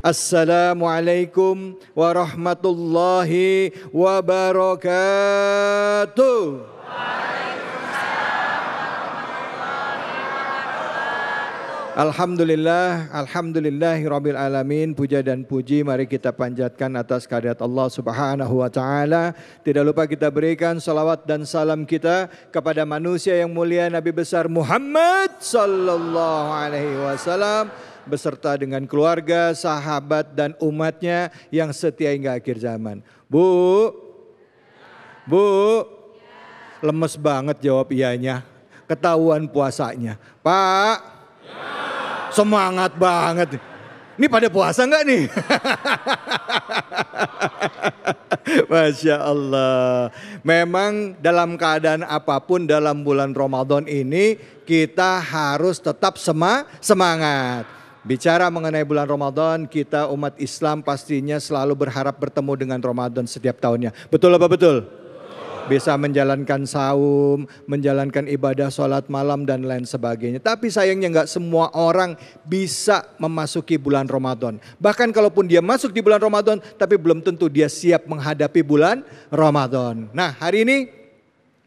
Assalamualaikum warahmatullahi wabarakatuh. Alhamdulillahirabbil alamin. Puja dan puji mari kita panjatkan atas kehadirat Allah Subhanahu wa taala. Tidak lupa kita berikan salawat dan salam kita kepada manusia yang mulia Nabi besar Muhammad sallallahu alaihi wasallam beserta dengan keluarga, sahabat dan umatnya yang setia hingga akhir zaman. Bu, lemes banget jawab iyanya. Ketahuan puasanya. Pak, semangat banget. Ini pada puasa enggak nih? Masya Allah. Memang dalam keadaan apapun dalam bulan Ramadan ini kita harus tetap semangat. Bicara mengenai bulan Ramadan, kita umat Islam pastinya selalu berharap bertemu dengan Ramadan setiap tahunnya. Betul apa betul? Bisa menjalankan saum, menjalankan ibadah sholat malam dan lain sebagainya. Tapi sayangnya nggak semua orang bisa memasuki bulan Ramadan. Bahkan kalaupun dia masuk di bulan Ramadan, tapi belum tentu dia siap menghadapi bulan Ramadan. Nah, hari ini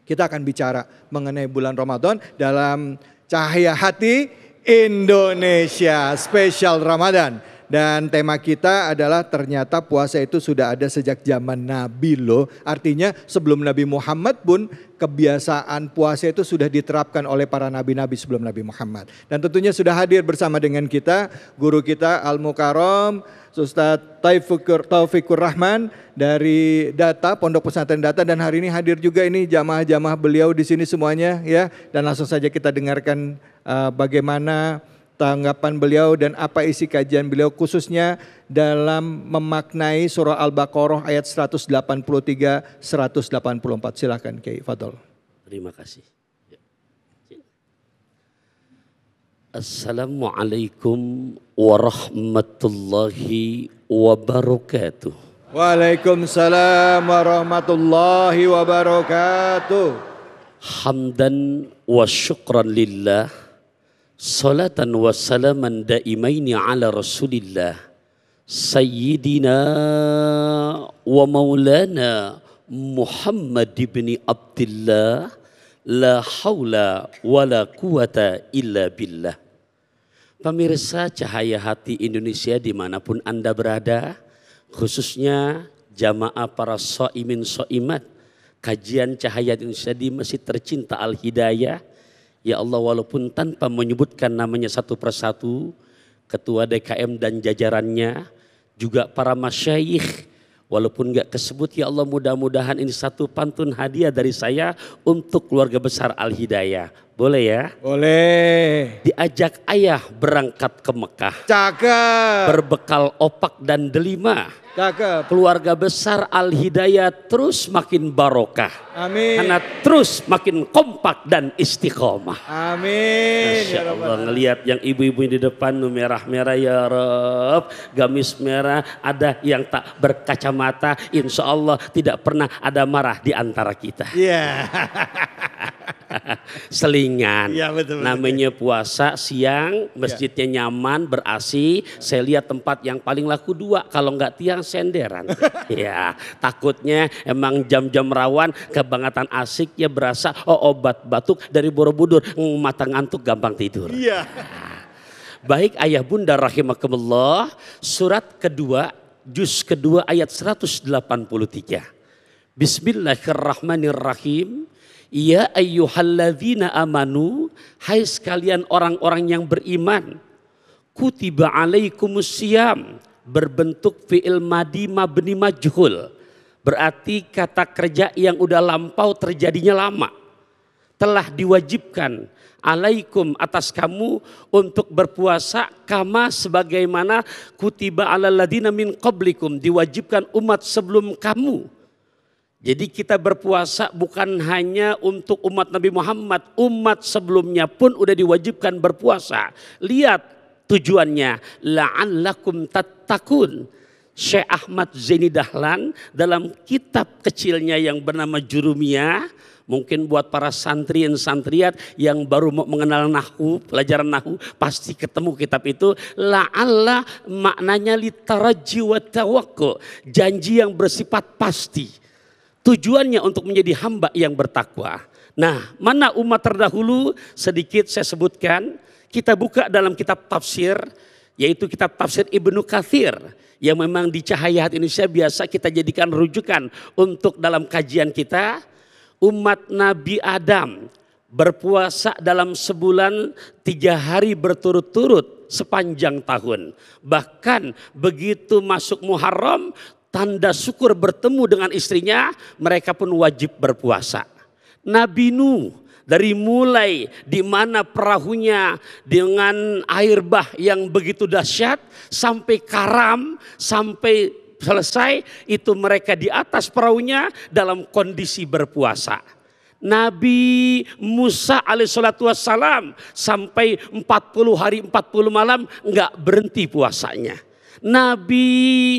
kita akan bicara mengenai bulan Ramadan dalam Cahaya Hati Indonesia Spesial Ramadan. Dan tema kita adalah ternyata puasa itu sudah ada sejak zaman Nabi loh. Artinya sebelum Nabi Muhammad pun kebiasaan puasa itu sudah diterapkan oleh para nabi-nabi sebelum Nabi Muhammad. Dan tentunya sudah hadir bersama dengan kita guru kita Al-Mukarram Ustaz Taufikur Rahman dari Data, Pondok Pesantren Data, dan hari ini hadir juga ini jamaah-jamaah beliau di sini semuanya ya. Dan langsung saja kita dengarkan bagaimana tanggapan beliau dan apa isi kajian beliau khususnya dalam memaknai surah Al-Baqarah ayat 183 184. Silakan Kiai Fadol. Terima kasih. Assalamualaikum warahmatullahi wabarakatuh. Waalaikumsalam warahmatullahi wabarakatuh. Hamdan wa syukran lillah, salatan wa salaman daimaini ala rasulillah, sayyidina wa maulana Muhammad ibn Abdillah, la haula wa la quwata illa billah. Pemirsa Cahaya Hati Indonesia dimanapun Anda berada, khususnya jamaah para so'imin so'imat, kajian Cahaya Indonesia di Masjid Tercinta Al-Hidayah. Ya Allah, walaupun tanpa menyebutkan namanya satu persatu, ketua DKM dan jajarannya, juga para masyayikh, walaupun gak kesebut, ya Allah mudah-mudahan ini satu pantun hadiah dari saya untuk keluarga besar Al-Hidayah. Boleh ya? Boleh. Diajak ayah berangkat ke Mekah. Cakep. Berbekal opak dan delima. Cakep. Keluarga besar Al-Hidayah terus makin barokah. Amin. Karena terus makin kompak dan istiqomah. Amin. Masya Allah, ngelihat yang ibu-ibu di depan merah-merah ya Rob. Gamis merah, ada yang tak berkacamata. Insya Allah tidak pernah ada marah di antara kita. Iya. Selingan. Ya, betul, namanya puasa siang, masjidnya nyaman, ber-AC. Saya lihat tempat yang paling laku 2, kalau nggak tiang senderan. Ya, takutnya emang jam-jam rawan kebangetan asik ya berasa obat batuk dari Borobudur, mata ngantuk gampang tidur. Iya. Baik ayah bunda rahimakumullah, surat kedua, juz kedua ayat 183. Bismillahirrahmanirrahim. Ya ayyuhalladzina amanu, hai sekalian orang-orang yang beriman, kutiba alaikumusiyam, berbentuk fi'il madi mabni majhul, berarti kata kerja yang udah lampau terjadinya lama. Telah diwajibkan alaikum atas kamu untuk berpuasa kama sebagaimana kutiba alal ladina min qablikum, diwajibkan umat sebelum kamu. Jadi kita berpuasa bukan hanya untuk umat Nabi Muhammad, umat sebelumnya pun udah diwajibkan berpuasa. Lihat tujuannya, la'allakum tattaqun. Syekh Ahmad Zaini Dahlan dalam kitab kecilnya yang bernama Jurumiyah Mungkin buat para santriat yang baru mau mengenal nahwu, pelajaran nahwu, pasti ketemu kitab itu. La'alla maknanya litaraji wa tawakku, janji yang bersifat pasti. Tujuannya untuk menjadi hamba yang bertakwa. Nah, mana umat terdahulu? Sedikit saya sebutkan. Kita buka dalam kitab tafsir, yaitu kitab tafsir Ibnu Katsir, yang memang di Cahaya Hati Indonesia biasa kita jadikan rujukan untuk dalam kajian kita. Umat Nabi Adam berpuasa dalam sebulan 3 hari berturut-turut sepanjang tahun. Bahkan begitu masuk Muharram, tanda syukur bertemu dengan istrinya, mereka pun wajib berpuasa. Nabi Nuh, dari mulai di mana perahunya dengan air bah yang begitu dahsyat sampai karam, sampai selesai, itu mereka di atas perahunya dalam kondisi berpuasa. Nabi Musa alaihissalatu wassalam sampai 40 hari 40 malam enggak berhenti puasanya. Nabi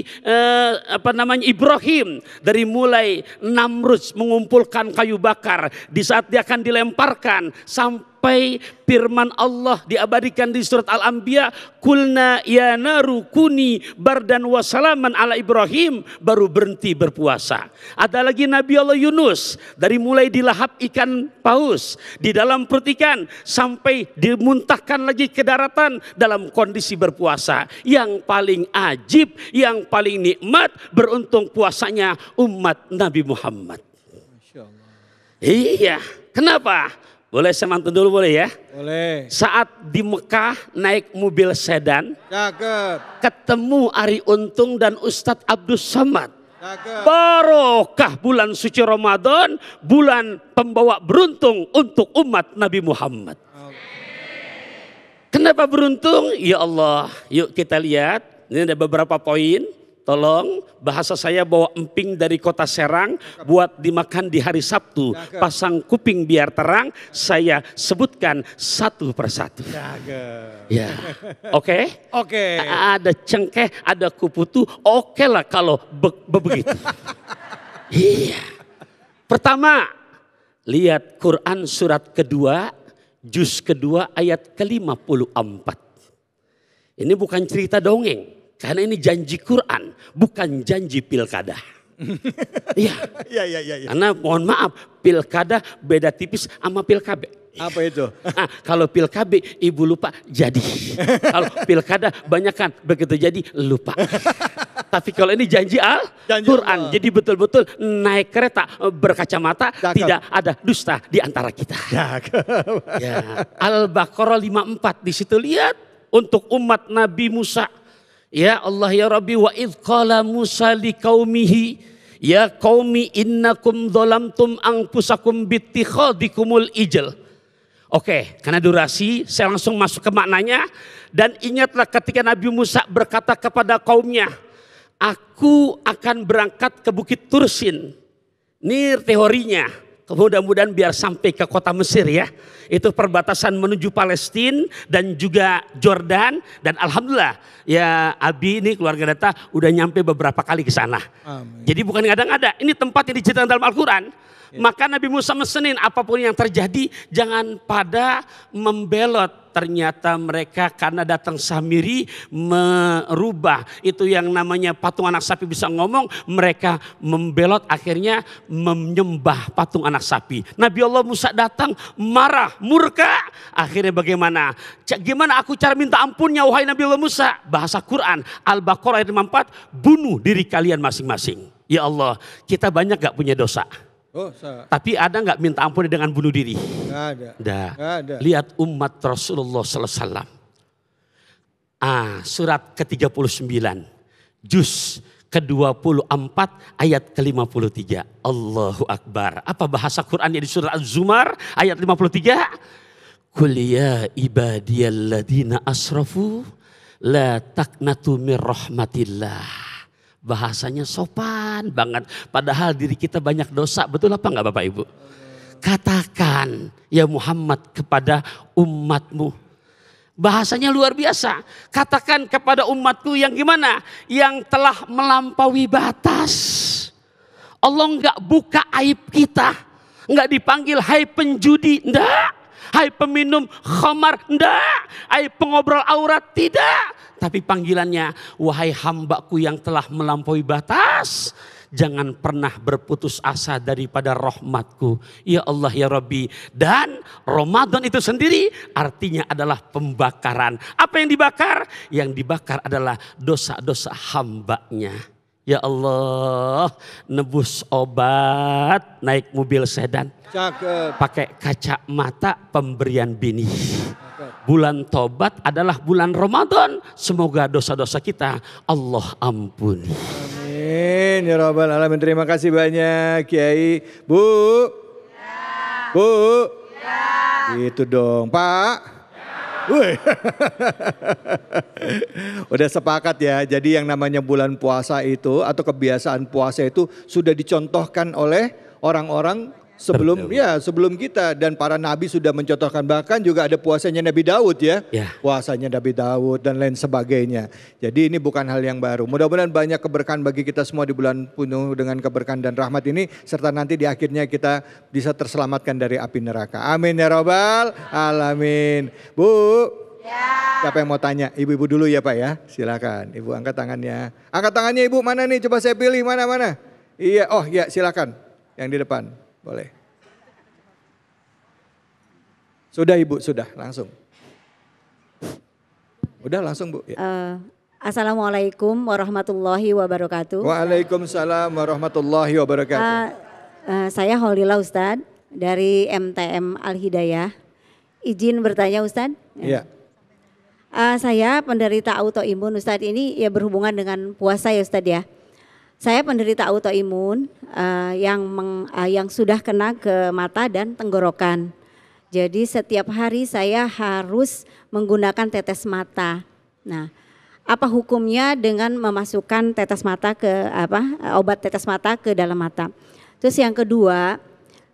Ibrahim, dari mulai Namrud mengumpulkan kayu bakar, di saat dia akan dilemparkan, sampai firman Allah diabadikan di surat Al-Anbiya, kulna ya naru kuni bardan wa salaman ala Ibrahim, baru berhenti berpuasa. Ada lagi Nabi Allah Yunus, dari mulai dilahap ikan paus di dalam perut ikan sampai dimuntahkan lagi ke daratan dalam kondisi berpuasa. Yang paling ajib, yang paling nikmat, beruntung puasanya umat Nabi Muhammad. Masya Allah. Iya, kenapa? Boleh saya mantun dulu boleh ya? Boleh. Saat di Mekah naik mobil sedan. Cakep. Ketemu Ari Untung dan Ustadz Abdus Samad. Cakep. Barokah bulan suci Ramadan, bulan pembawa beruntung untuk umat Nabi Muhammad. Kenapa beruntung? Ya Allah, yuk kita lihat. Ini ada beberapa poin. Tolong, bahasa saya bawa emping dari kota Serang buat dimakan di hari Sabtu. Pasang kuping biar terang, saya sebutkan satu persatu. Ya, oke? Oke. Ada cengkeh, ada kuputu, oke lah kalau begitu. Iya. Pertama, lihat Quran surat kedua, juz kedua ayat ke-54. Ini bukan cerita dongeng. Karena ini janji Quran, bukan janji pilkada. Iya. Iya. Karena mohon maaf, pilkada beda tipis sama pilkabe. Apa itu? Nah, kalau pilkabe ibu lupa jadi. Kalau pilkada banyak kan begitu jadi lupa. Tapi kalau ini janji Al-Quran. Jadi betul-betul naik kereta berkacamata. Cakep. Tidak ada dusta di antara kita. Ya. Al-Baqarah 54, di situ lihat untuk umat Nabi Musa. Ya Allah ya Rabbi, wa idh qala Musa liqaumihi ya qaumi innakum dzalamtum anfusakum bittikhadikumul ijl. Oke, karena durasi saya langsung masuk ke maknanya. Dan ingatlah ketika Nabi Musa berkata kepada kaumnya, aku akan berangkat ke Bukit Tursin. Ini teorinya. Mudah-mudahan biar sampai ke kota Mesir ya. Itu perbatasan menuju Palestina dan juga Jordan. Dan alhamdulillah ya Abi ini keluarga Data udah nyampe beberapa kali ke sana. Jadi bukan ngada-ngada. Ini tempat yang diceritakan dalam Al-Quran. Ya. Maka Nabi Musa mesenin apapun yang terjadi jangan pada membelot. Ternyata mereka karena datang Samiri merubah itu yang namanya patung anak sapi bisa ngomong, mereka membelot akhirnya menyembah patung anak sapi. Nabi Allah Musa datang marah, murka. Akhirnya bagaimana? Gimana aku cara minta ampunnya wahai Nabi Allah Musa? Bahasa Quran Al-Baqarah ayat 54, bunuh diri kalian masing-masing. Ya Allah, kita banyak gak punya dosa? Tapi ada nggak minta ampun dengan bunuh diri? Nggak ada. Nggak ada. Lihat umat Rasulullah SAW. Surat ke-39, juz ke-24 ayat ke-53. Allahu Akbar. Apa bahasa Qurannya di surat Az-Zumar ayat 53? Qul ya ibadiyalladzina asrafu la taqnatu mir rahmatillah. Bahasanya sopan banget. Padahal diri kita banyak dosa. Betul apa enggak Bapak Ibu? Katakan ya Muhammad kepada umatmu. Bahasanya luar biasa. Katakan kepada umatku yang gimana? Yang telah melampaui batas. Allah enggak buka aib kita. Enggak dipanggil hai penjudi, enggak. Hai peminum khamar, enggak. Hai pengobrol aurat, tidak. Tapi panggilannya, wahai hambaku yang telah melampaui batas, jangan pernah berputus asa daripada rahmatku. Ya Allah ya Rabbi. Dan Ramadan itu sendiri artinya adalah pembakaran. Apa yang dibakar? Yang dibakar adalah dosa-dosa hambanya. Ya Allah, nebus obat, naik mobil sedan. Cakep. Pakai kacamata pemberian bini. Bulan tobat adalah bulan Ramadan. Semoga dosa-dosa kita Allah ampuni. Amin ya Rabbal Alamin. Terima kasih banyak Kiai. Bu. Ya. Bu. Ya. Itu dong Pak. Wih. Udah sepakat ya. Jadi yang namanya bulan puasa itu atau kebiasaan puasa itu sudah dicontohkan oleh orang-orang sebelum kita, dan para nabi sudah mencontohkan, bahkan juga ada puasanya Nabi Daud ya. Puasanya Nabi Daud dan lain sebagainya. Jadi ini bukan hal yang baru. Mudah-mudahan banyak keberkahan bagi kita semua di bulan penuh dengan keberkahan dan rahmat ini, serta nanti di akhirnya kita bisa terselamatkan dari api neraka. Amin ya Rabbal Alamin. Bu. Ya. Siapa yang mau tanya? Ibu-ibu dulu ya Pak ya. Silakan. Ibu angkat tangannya. Angkat tangannya Ibu, mana nih? Coba saya pilih mana. Iya, oh ya silakan. Yang di depan. Boleh. Sudah Ibu, sudah langsung. Udah langsung Bu. Ya. Assalamualaikum warahmatullahi wabarakatuh. Waalaikumsalam warahmatullahi wabarakatuh. Saya Holila Ustadz dari MTM Al Hidayah. Izin bertanya Ustadz. Iya. Saya penderita autoimun Ustadz, ini ya berhubungan dengan puasa ya Ustadz ya. Saya penderita autoimun yang sudah kena ke mata dan tenggorokan. Jadi setiap hari saya harus menggunakan tetes mata. Nah, apa hukumnya dengan memasukkan tetes mata obat tetes mata ke dalam mata? Terus yang kedua,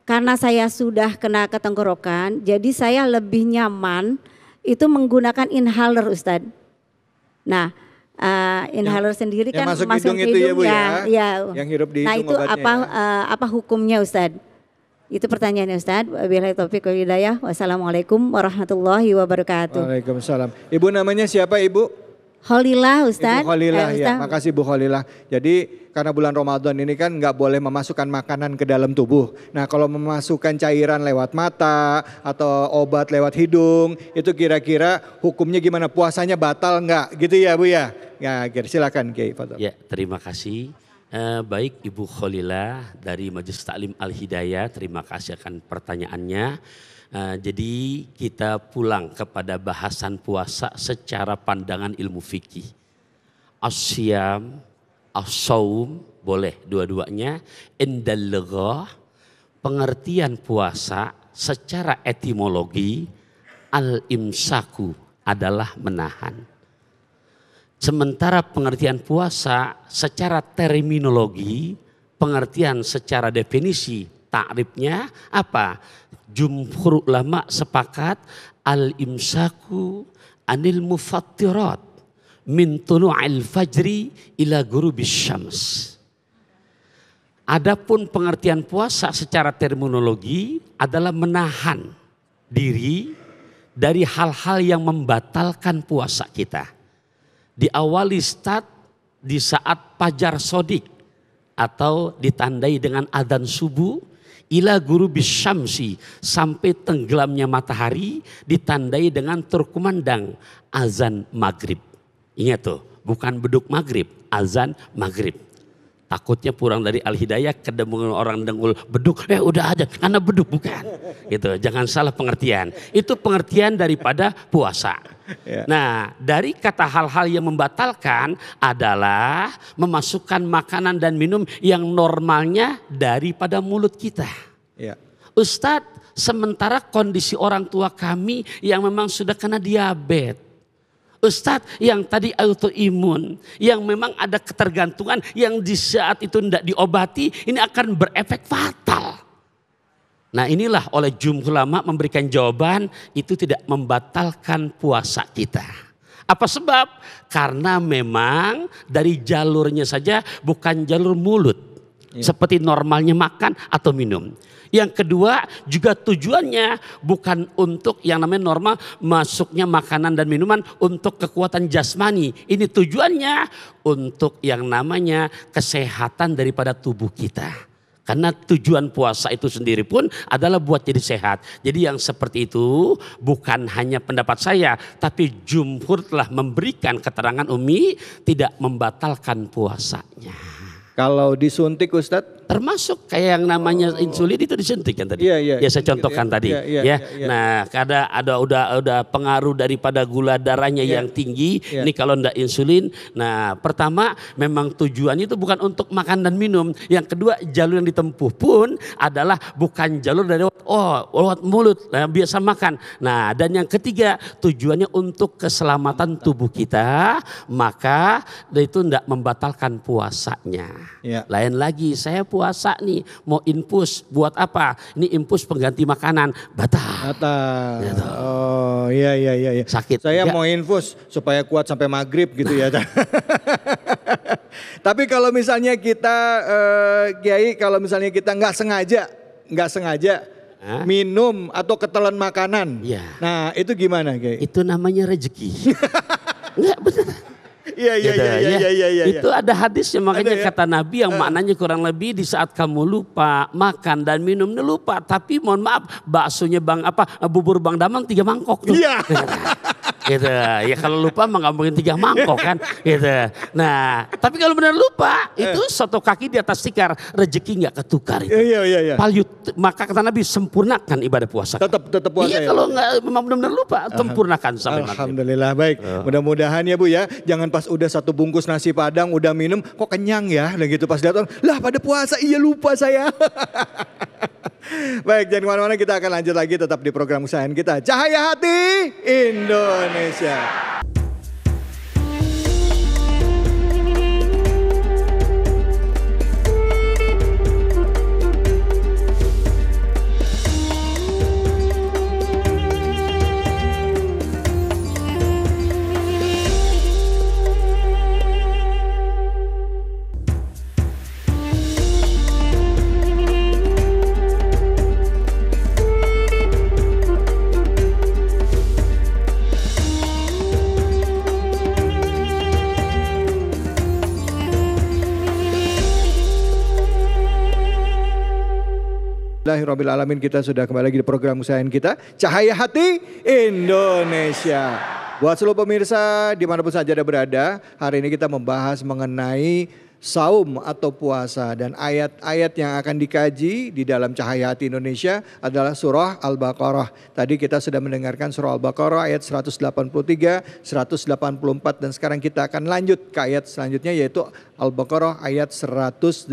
karena saya sudah kena ke tenggorokan, jadi saya lebih nyaman itu menggunakan inhaler Ustadz. Nah, inhaler sendiri kan masuk masuk hidung itu ya Bu ya. Yang hirup di nah hidung itu obatnya. apa hukumnya Ustadz? Itu pertanyaannya Ustadz. Wabillahi taufiq wal hidayah. Wassalamualaikum warahmatullahi wabarakatuh. Waalaikumsalam. Ibu namanya siapa Ibu? Holilah Ustadz. Ibu Holilah ya, makasih Bu Holilah. Jadi karena bulan Ramadan ini kan nggak boleh memasukkan makanan ke dalam tubuh. Nah kalau memasukkan cairan lewat mata atau obat lewat hidung, itu kira-kira hukumnya gimana? Puasanya batal nggak gitu ya Bu ya? Ya silakan Kiai. Ya terima kasih. Baik Ibu Holilah dari Majelis Taklim Al Hidayah, terima kasih akan pertanyaannya. Jadi kita pulang kepada bahasan puasa secara pandangan ilmu fikih. Asyam, as-saum, boleh dua-duanya. Indal lughah, pengertian puasa secara etimologi, al-imsaku adalah menahan. Sementara pengertian puasa secara terminologi, pengertian secara definisi, takrifnya apa? Jumhur ulama sepakat al-imsaku anil mufattirat min tulu'il fajri ila ghurubis syams. Adapun pengertian puasa secara terminologi adalah menahan diri dari hal-hal yang membatalkan puasa kita. Diawali start di saat fajar sodik atau ditandai dengan adzan subuh, ila ghurubis syamsi, sampai tenggelamnya matahari ditandai dengan terkumandang azan maghrib. Ingat tuh, bukan beduk maghrib, azan maghrib. Takutnya pulang dari Al Hidayah ketemu orang dengul beduk, udah aja karena beduk, bukan. Gitu, jangan salah pengertian. Itu pengertian daripada puasa. Nah, dari kata hal-hal yang membatalkan adalah memasukkan makanan dan minum yang normalnya daripada mulut kita. Ustadz, sementara kondisi orang tua kami yang memang sudah kena diabetes, Ustadz yang tadi autoimun, yang memang ada ketergantungan yang di saat itu tidak diobati, ini akan berefek fatal. Nah inilah oleh jumhur ulama memberikan jawaban, itu tidak membatalkan puasa kita. Apa sebab? Karena memang dari jalurnya saja bukan jalur mulut. seperti normalnya makan atau minum. Yang kedua juga tujuannya bukan untuk yang namanya normal masuknya makanan dan minuman untuk kekuatan jasmani. Ini tujuannya untuk yang namanya kesehatan daripada tubuh kita. Karena tujuan puasa itu sendiri pun adalah buat jadi sehat. Jadi yang seperti itu bukan hanya pendapat saya, tapi jumhur telah memberikan keterangan Umi tidak membatalkan puasanya. Kalau disuntik Ustadz? Termasuk kayak yang namanya insulin itu disuntik kan tadi. Iya. Ya saya contohkan tadi. Iya. Nah, kada ada udah pengaruh daripada gula darahnya yang tinggi. Ini kalau ndak insulin. Nah, pertama memang tujuannya itu bukan untuk makan dan minum. Yang kedua jalur yang ditempuh pun adalah bukan jalur dari lewat mulut, biasa makan. Nah, dan yang ketiga tujuannya untuk keselamatan tubuh kita, maka itu ndak membatalkan puasanya. Lain lagi saya puasa nih mau infus buat apa? Ini infus pengganti makanan, batal. Gitu. Oh iya. Sakit. Saya mau infus supaya kuat sampai maghrib gitu ya. Tapi kalau misalnya kita Kiai, kalau misalnya kita nggak sengaja minum atau ketelan makanan, nah itu gimana Kiai? Itu namanya rezeki. Enggak benar. Iya. Itu ada hadisnya, makanya kata Nabi yang maknanya kurang lebih di saat kamu lupa makan dan minumnya lupa, tapi mohon maaf baksonya bubur Bang Damang 3 mangkok tuh. Iya. Gitu. Ya kalau lupa mah nggak mungkin 3 mangkok kan. Gitu. Nah, tapi kalau benar lupa itu satu kaki di atas tikar, rezeki nggak ketukar itu. Iya. Maka kata Nabi sempurnakan ibadah puasa. Tetap puasa. Iya, kalau nggak memang benar-benar lupa, sempurnakan sampai maghrib. Alhamdulillah, baik. Mudah-mudahan ya Bu ya, jangan pas udah 1 bungkus nasi Padang udah minum kok kenyang ya, dan gitu pas datang lah pada puasa, iya lupa saya. Baik, jangan kemana-mana, kita akan lanjut lagi tetap di program kesayangan kita, Cahaya Hati Indonesia. Alhamdulillahirrabbilalamin, kita sudah kembali lagi di program kesayangan kita, Cahaya Hati Indonesia. Buat seluruh pemirsa dimanapun saja Anda berada, hari ini kita membahas mengenai saum atau puasa, dan ayat-ayat yang akan dikaji di dalam Cahaya Hati Indonesia adalah surah Al-Baqarah. Tadi kita sudah mendengarkan surah Al-Baqarah ayat 183, 184, dan sekarang kita akan lanjut ke ayat selanjutnya yaitu Al-Baqarah ayat 185,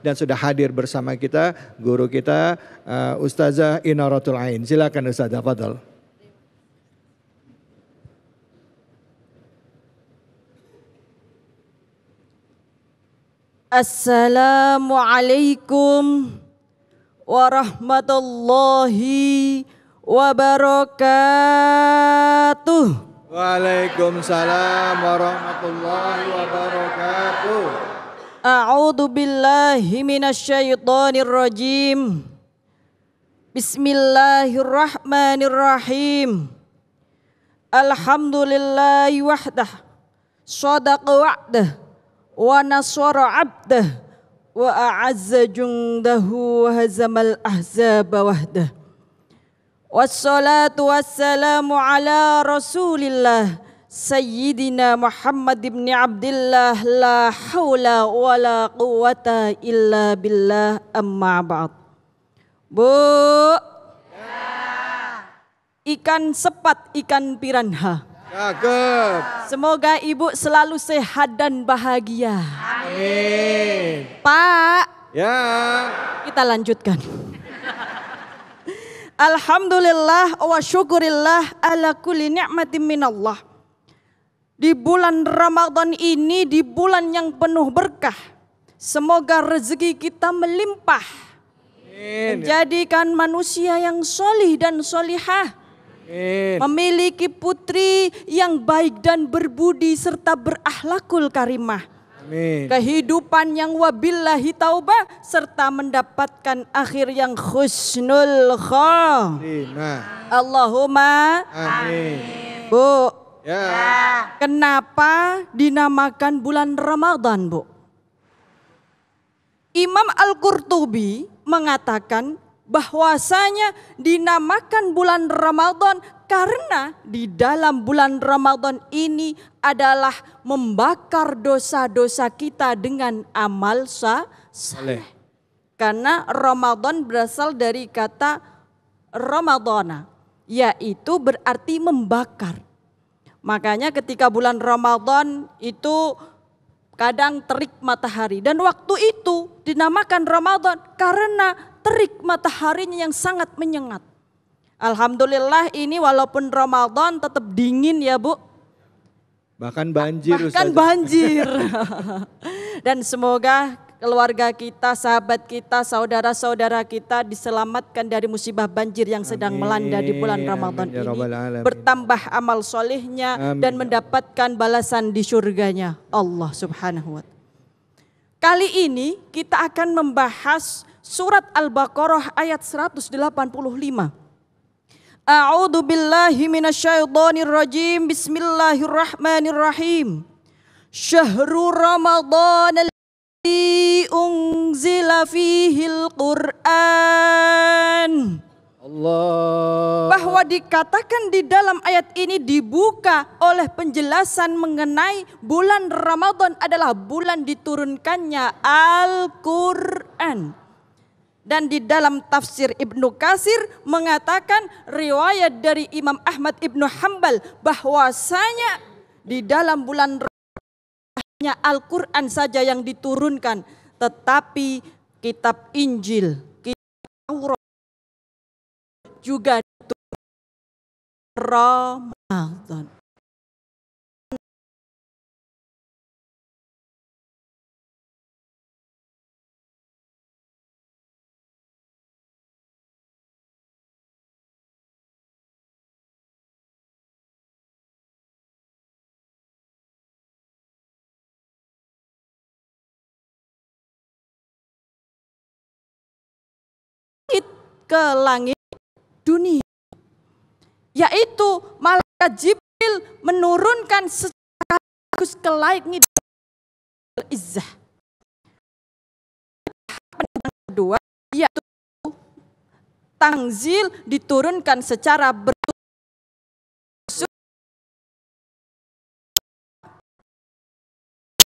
dan sudah hadir bersama kita guru kita Ustazah Inaratul Ain. Silakan Ustazah, fadhal. Assalamualaikum warahmatullahi wabarakatuh. Waalaikumsalam warahmatullahi wabarakatuh. A'udzu billahi minasyaitonir rajim. Bismillahirrahmanirrahim. Alhamdulillahi wahdah. Shadaqa wa'dah. Wa nasara abdah wa a'azza jundahu wa hazamal ahzaba wahdah. Wassalatu wassalamu ala rasulillah Sayyidina Muhammad ibn Abdillah, la hawla wa la quwata illa billah, amma ba'd. Bu, ikan sepat, ikan piranha. Cakep. Semoga ibu selalu sehat dan bahagia. Amin. Pak, Ya. kita lanjutkan. Alhamdulillah wa syukurillah ala kulli ni'matin minallah. Di bulan Ramadan ini, di bulan yang penuh berkah, semoga rezeki kita melimpah. Amin. Menjadikan manusia yang solih dan solihah. Amin. Memiliki putri yang baik dan berbudi serta berakhlakul karimah. Amin. kehidupan yang wabillahi taubah, serta mendapatkan akhir yang husnul Lima. Allahumma Amin. Bu, Ya. kenapa dinamakan bulan Ramadan, Bu? Imam Al-Qurtubi mengatakan bahwasanya dinamakan bulan Ramadan karena di dalam bulan Ramadan ini adalah membakar dosa-dosa kita dengan amal saleh. Karena Ramadan berasal dari kata Ramadana, yaitu berarti membakar. Makanya ketika bulan Ramadan itu kadang terik matahari, dan waktu itu dinamakan Ramadan karena terik mataharinya yang sangat menyengat. Alhamdulillah ini walaupun Ramadan tetap dingin ya Bu. Bahkan banjir. Bahkan Ustazah. banjir. Dan semoga keluarga kita, sahabat kita, saudara-saudara kita diselamatkan dari musibah banjir yang sedang melanda di bulan Ramadan Amin, ya ini. Rabbal Alamin. Bertambah amal solehnya dan mendapatkan balasan di surganya Allah Subhanahu wa Ta'ala. Kali ini kita akan membahas surat Al-Baqarah ayat 185. A'udzu billahi minasyaitonir rajim. Bismillahirrahmanirrahim. Syahrul Ramadan alladzi unzila fihil Qur'an. Allah. Bahwa dikatakan di dalam ayat ini dibuka oleh penjelasan mengenai bulan Ramadan adalah bulan diturunkannya Al-Qur'an. Dan di dalam tafsir Ibnu Katsir mengatakan riwayat dari Imam Ahmad Ibnu Hanbal bahwasanya di dalam bulan Ramadan Al-Qur'an saja yang diturunkan, tetapi kitab Injil, kitab Taurat juga diturunkan Ramadan. Ke langit dunia, yaitu malaikat Jibril menurunkan secara ke langit izzah. Kedua, yaitu Tanzil diturunkan secara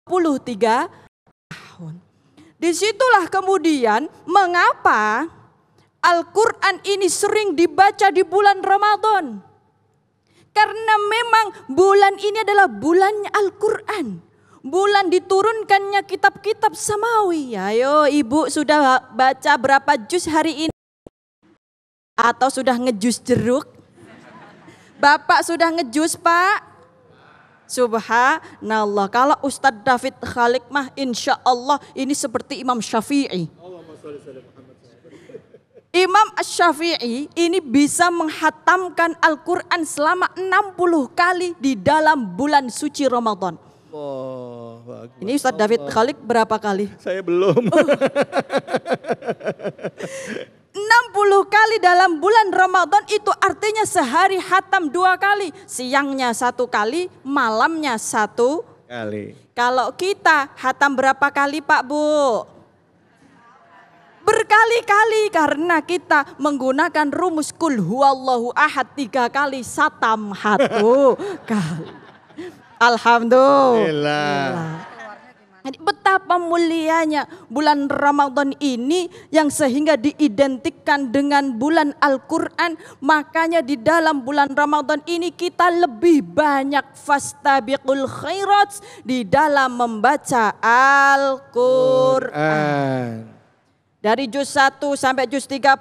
23 tahun. Disitulah kemudian mengapa Al-Quran ini sering dibaca di bulan Ramadan. Karena memang bulan ini adalah bulannya Al-Quran. Bulan diturunkannya kitab-kitab samawi. Ayo ibu sudah baca berapa juz hari ini? Atau sudah ngejus jeruk? Bapak sudah ngejus Pak? Subhanallah. Kalau Ustadz David Khalik mah insya Allah ini seperti Imam Syafi'i. Imam Asy-Syafi'i ini bisa menghatamkan Al-Quran selama 60 kali di dalam bulan suci Ramadan. Ini Ustadz David Khalik berapa kali? Saya belum. 60 kali dalam bulan Ramadan itu artinya sehari hatam 2 kali. Siangnya 1 kali, malamnya 1 Kali. Kalau kita hatam berapa kali Pak Bu? Berkali-kali karena kita menggunakan rumus kul huwallahu ahad 3 kali, satam 1 kali. Alhamdulillah. Jadi betapa mulianya bulan Ramadan ini yang sehingga diidentikan dengan bulan Al-Quran. Makanya di dalam bulan Ramadan ini kita lebih banyak fastabiqul khairat di dalam membaca Al-Quran. Dari juz 1 sampai juz 30,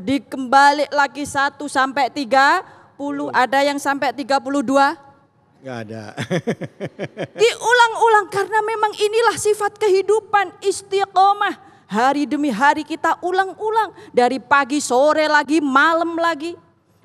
dikembali lagi 1 sampai 30, ada yang sampai 32? Gak ada. Diulang-ulang karena memang inilah sifat kehidupan, istiqomah. Hari demi hari kita ulang-ulang. Dari pagi, sore lagi, malam lagi.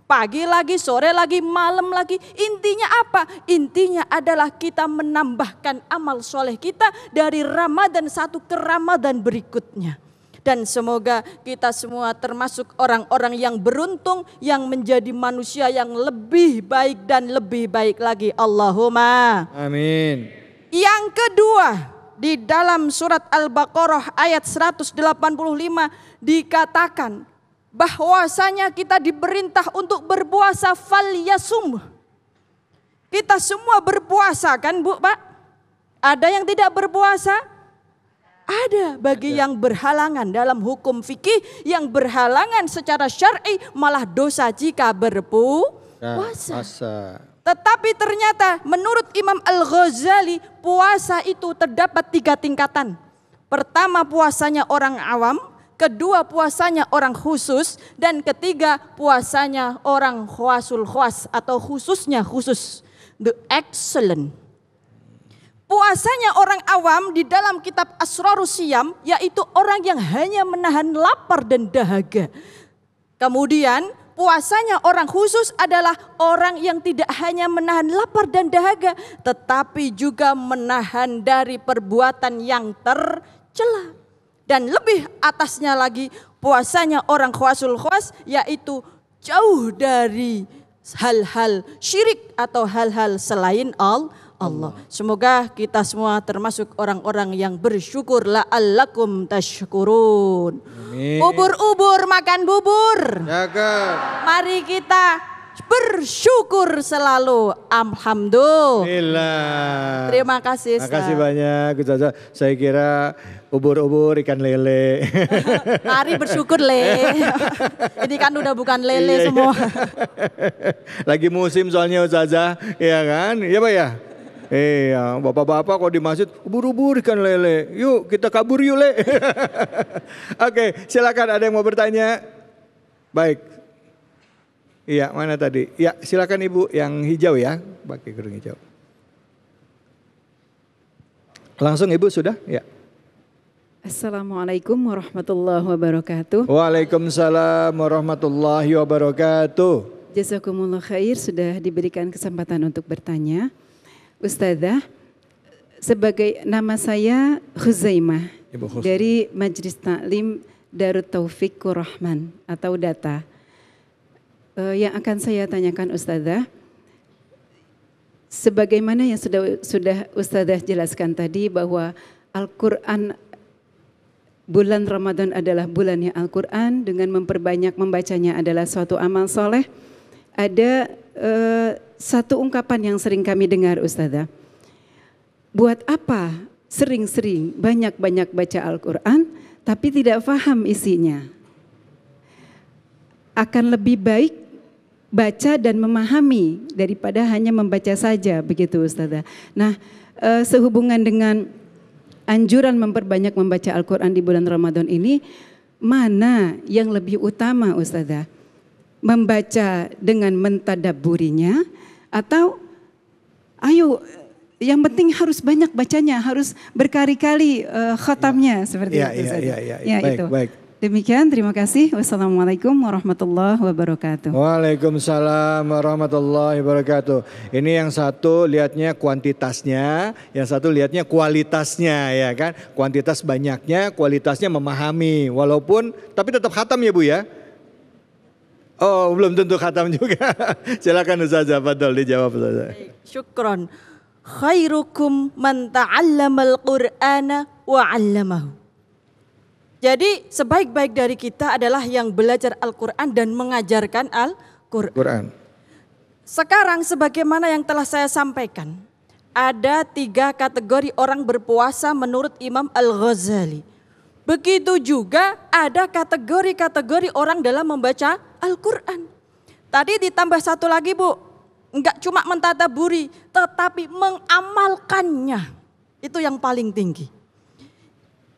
Pagi lagi, sore lagi, malam lagi. Intinya apa? Intinya adalah kita menambahkan amal soleh kita dari Ramadan satu ke Ramadan berikutnya. Dan semoga kita semua termasuk orang-orang yang beruntung, yang menjadi manusia yang lebih baik dan lebih baik lagi. Allahumma Amin. Yang kedua, di dalam surat Al-Baqarah ayat 185 dikatakan bahwasanya kita diperintah untuk berpuasa falyasum. Kita semua berpuasa kan Bu, Pak? Ada yang tidak berpuasa? Ada bagi yang berhalangan dalam hukum fikih, yang berhalangan secara syar'i malah dosa jika berpuasa. Tetapi ternyata menurut Imam Al-Ghazali puasa itu terdapat 3 tingkatan. Pertama puasanya orang awam, kedua puasanya orang khusus, dan ketiga puasanya orang khawasul khawas atau khususnya khusus, the excellent. Puasanya orang awam di dalam kitab Asrarus Siyam yaitu orang yang hanya menahan lapar dan dahaga. Kemudian puasanya orang khusus adalah orang yang tidak hanya menahan lapar dan dahaga, tetapi juga menahan dari perbuatan yang tercela. Dan lebih atasnya lagi puasanya orang khawasul khawas yaitu jauh dari hal-hal syirik atau hal-hal selain Allah. Semoga kita semua termasuk orang-orang yang bersyukur, la'allakum tashkurun. Ubur-ubur makan bubur. Jaga. Mari kita bersyukur selalu. Alhamdulillah. Terima kasih. Terima kasih banyak. Saya kira ubur-ubur ikan lele. Mari bersyukur le. Ini kan udah bukan lele semua. Lagi musim soalnya Ustazah, ya kan? Iya Pak ya? Iya, bapak-bapak kok di masjid ubur-ubur ikan lele. Yuk kita kabur yuk le. Oke, silakan ada yang mau bertanya? Baik. Iya, mana tadi? Ya, silakan Ibu yang hijau ya, pakai kerudung hijau. Langsung Ibu sudah? Ya. Assalamualaikum warahmatullahi wabarakatuh. Waalaikumsalam warahmatullahi wabarakatuh. Jazakumullah khair, sudah diberikan kesempatan untuk bertanya. Ustazah, sebagai nama saya Huzaimah dari Majelis Taklim Darut Taufikur Rahman atau DATA. Yang akan saya tanyakan Ustazah, sebagaimana yang sudah Ustazah jelaskan tadi bahwa Al-Quran, bulan Ramadan adalah bulannya Al-Quran, dengan memperbanyak membacanya adalah suatu amal soleh. Ada satu ungkapan yang sering kami dengar Ustazah, buat apa sering-sering banyak-banyak baca Al-Quran tapi tidak paham isinya? Akan lebih baik baca dan memahami daripada hanya membaca saja, begitu Ustazah. Nah, sehubungan dengan anjuran memperbanyak membaca Al-Quran di bulan Ramadan ini, mana yang lebih utama Ustazah? Membaca dengan mentadabburinya atau ayo yang penting harus banyak bacanya, harus berkali-kali khatamnya seperti itu Ustazah. Ya, baik, itu. Baik. Demikian, terima kasih. Wassalamualaikum warahmatullahi wabarakatuh. Waalaikumsalam warahmatullahi wabarakatuh. Ini yang satu lihatnya kuantitasnya, yang satu lihatnya kualitasnya, ya kan? Kuantitas banyaknya, kualitasnya memahami. Walaupun, tapi tetap khatam ya Bu ya? Oh, belum tentu khatam juga. Silakan Ustazah, fadhol dijawab Ustazah. Syukron. Khairukum man ta'allamal Qur'ana wa 'allamahu. Jadi sebaik-baik dari kita adalah yang belajar Al-Quran dan mengajarkan Al-Quran. Sekarang sebagaimana yang telah saya sampaikan, ada 3 kategori orang berpuasa menurut Imam Al-Ghazali. Begitu juga ada kategori-kategori orang dalam membaca Al-Quran. Tadi ditambah satu lagi Bu, enggak cuma mentadaburi, tetapi mengamalkannya. Itu yang paling tinggi.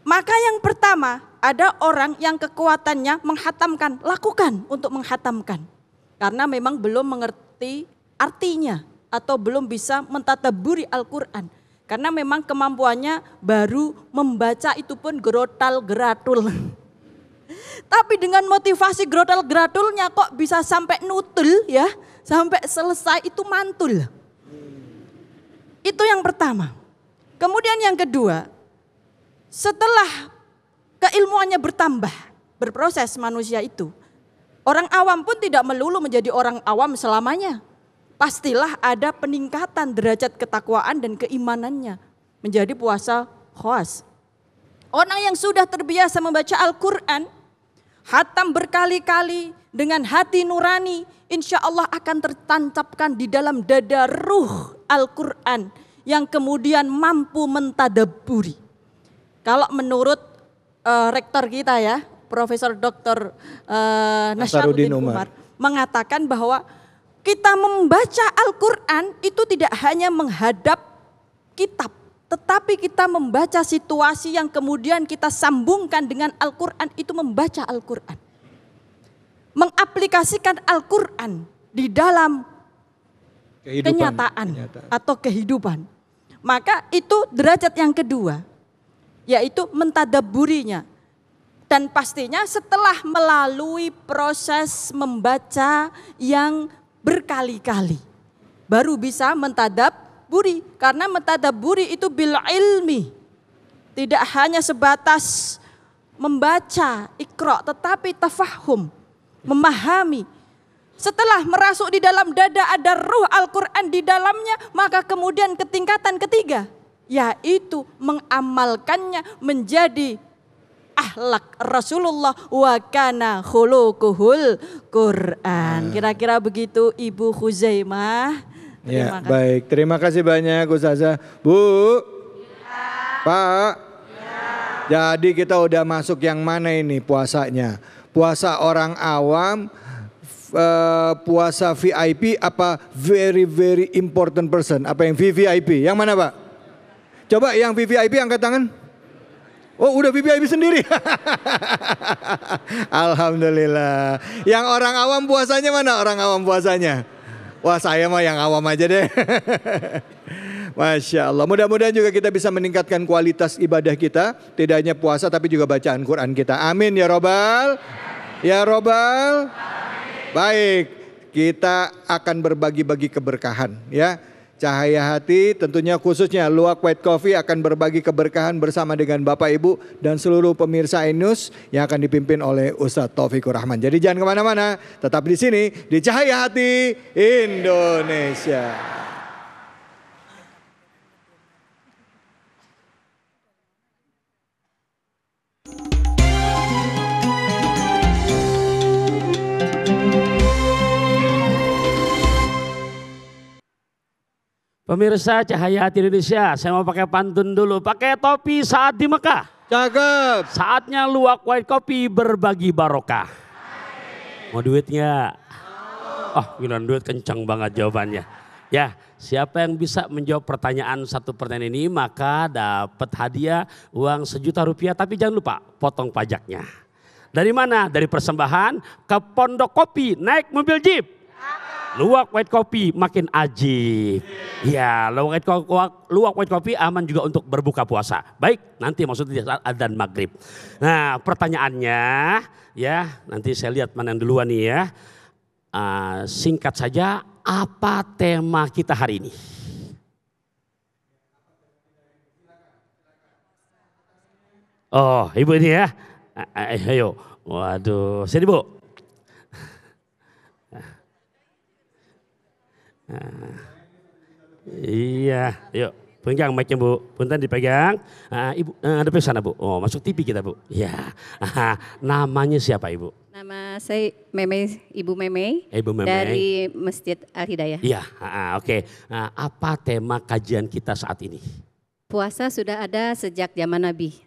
Maka yang pertama, ada orang yang kekuatannya menghatamkan, lakukan untuk menghatamkan. Karena memang belum mengerti artinya atau belum bisa mentadaburi Al-Quran. Karena memang kemampuannya baru membaca itu pun gerotal geratul. Tapi dengan motivasi gradul-gradulnya kok bisa sampai nutul ya, sampai selesai itu mantul. Itu yang pertama. Kemudian yang kedua, setelah keilmuannya bertambah, berproses manusia itu. Orang awam pun tidak melulu menjadi orang awam selamanya. Pastilah ada peningkatan derajat ketakwaan dan keimanannya menjadi puasa khawas. Orang yang sudah terbiasa membaca Al-Quran, hatam berkali-kali dengan hati nurani, insya Allah akan tertancapkan di dalam dada ruh Al-Quran yang kemudian mampu mentadabburi. Kalau menurut rektor kita ya, Profesor Dr. Nasaruddin Umar mengatakan bahwa kita membaca Al-Quran itu tidak hanya menghadap kitab, tetapi kita membaca situasi yang kemudian kita sambungkan dengan Al-Quran, itu membaca Al-Quran. Mengaplikasikan Al-Quran di dalam kenyataan atau kehidupan. Maka itu derajat yang kedua, yaitu mentadabburinya. Dan pastinya setelah melalui proses membaca yang berkali-kali, baru bisa mentadabburi. Karena mentadabburi itu bil ilmi, tidak hanya sebatas membaca ikra, tetapi tafahum, memahami. Setelah merasuk di dalam dada ada ruh Al-Quran di dalamnya, maka kemudian ketingkatan ketiga, yaitu mengamalkannya menjadi akhlak Rasulullah wa kana khuluquhul Quran. Kira-kira begitu Ibu Khuzaimah. Ya, baik. Terima kasih banyak Ustazah. Bu, Pak. Jadi kita udah masuk yang mana ini puasanya? Puasa orang awam, puasa VIP apa very very important person? Apa yang VVIP? Yang mana Pak? Coba yang VVIP angkat tangan. Oh udah VVIP sendiri. Alhamdulillah. Yang orang awam puasanya mana orang awam puasanya? Wah saya mah yang awam aja deh. Masya Allah. Mudah-mudahan juga kita bisa meningkatkan kualitas ibadah kita. Tidak hanya puasa tapi juga bacaan Quran kita. Amin ya Robbal. Ya Robbal. Baik, kita akan berbagi-bagi keberkahan ya. Cahaya Hati tentunya khususnya Luwak White Coffee akan berbagi keberkahan bersama dengan Bapak Ibu dan seluruh pemirsa Ainus yang akan dipimpin oleh Ustadz Taufikur Rahman. Jadi jangan kemana-mana, tetap di sini di Cahaya Hati Indonesia. Pemirsa Cahaya Hati Indonesia, saya mau pakai pantun dulu. Pakai topi saat di Mekah. Cakep. Saatnya Luwak White Coffee berbagi barokah. Mau duit nggak? Oh, gila duit kencang banget jawabannya. Ya, siapa yang bisa menjawab pertanyaan satu pertanyaan ini maka dapat hadiah uang Rp1.000.000. Tapi jangan lupa potong pajaknya. Dari mana? Dari persembahan ke Pondok Kopi naik mobil jeep. Luwak White Coffee makin ajib. Ya, Luwak White Coffee aman juga untuk berbuka puasa. Baik, nanti maksudnya saat adzan maghrib. Nah, pertanyaannya ya, nanti saya lihat mana yang duluan nih ya. Singkat saja, apa tema kita hari ini? Oh, Ibu ini ya. Ayo. Waduh, sini Bu. Iya, yuk pegang mic-nya Bu, punten dipegang. Ibu, ada sana Bu. Oh, masuk TV kita Bu. Ya, namanya siapa Ibu? Nama saya Meme, Ibu Meme. Ibu Meme. Dari Masjid Al Hidayah. Iya, oke. Apa tema kajian kita saat ini? Puasa sudah ada sejak zaman Nabi.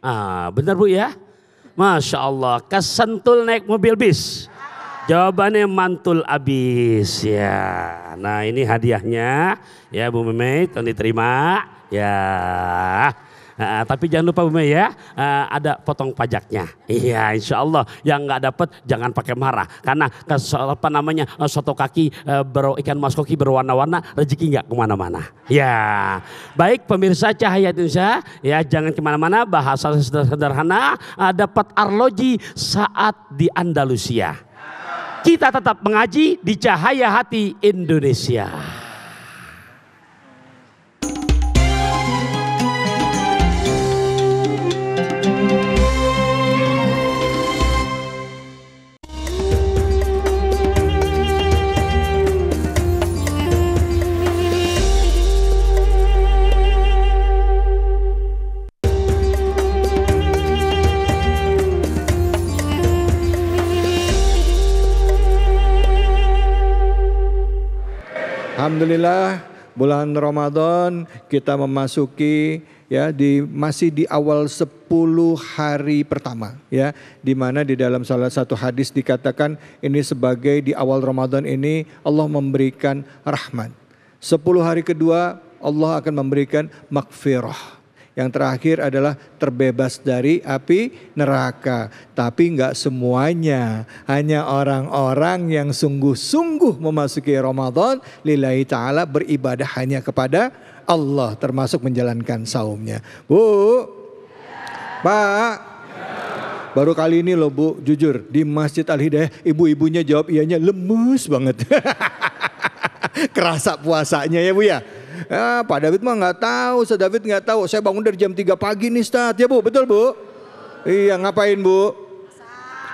Benar Bu ya? Masya Allah, kesentul naik mobil bis. Jawabannya mantul abis ya. Nah ini hadiahnya ya Bu Meme, tolong diterima ya. Tapi jangan lupa Bu Mei ya, ada potong pajaknya. Iya, insya Allah yang nggak dapat jangan pakai marah, karena soto kaki ikan mas koki berwarna-warna, rezeki nggak kemana-mana. Ya, baik pemirsa Cahaya Indonesia, ya jangan kemana-mana, bahasa sederhana, dapat arloji saat di Andalusia. Kita tetap mengaji di Cahaya Hati Indonesia. Alhamdulillah bulan Ramadan kita memasuki ya masih di awal 10 hari pertama ya, di mana di dalam salah satu hadis dikatakan ini sebagai di awal Ramadan ini Allah memberikan rahmat. 10 hari kedua Allah akan memberikan maghfirah. Yang terakhir adalah terbebas dari api neraka. Tapi enggak semuanya, hanya orang-orang yang sungguh-sungguh memasuki Ramadan lillahi ta'ala, beribadah hanya kepada Allah, termasuk menjalankan saumnya. Bu, Pak, baru kali ini loh Bu, jujur di Masjid Al-Hidayah ibu-ibunya jawab iyanya lemes banget. Kerasa puasanya ya Bu ya. Ya, Pak David mah nggak tahu, Ustaz David nggak tahu. Saya bangun dari jam 3 pagi nih Ustaz, ya Bu, betul Bu? Iya, ngapain Bu?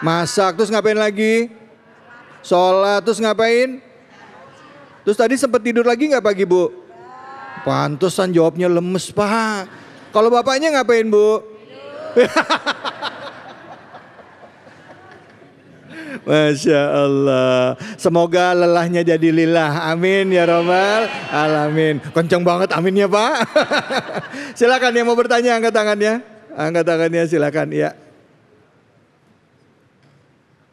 Masak, terus ngapain lagi? Sholat, terus ngapain? Terus tadi sempat tidur lagi nggak pagi Bu? Pantesan jawabnya lemes Pak. Kalau bapaknya ngapain Bu? Masya Allah. Semoga lelahnya jadi lillah. Amin ya Rabbal alamin. Kencang banget amin ya Pak. Silakan yang mau bertanya angkat tangannya. Angkat tangannya silakan ya.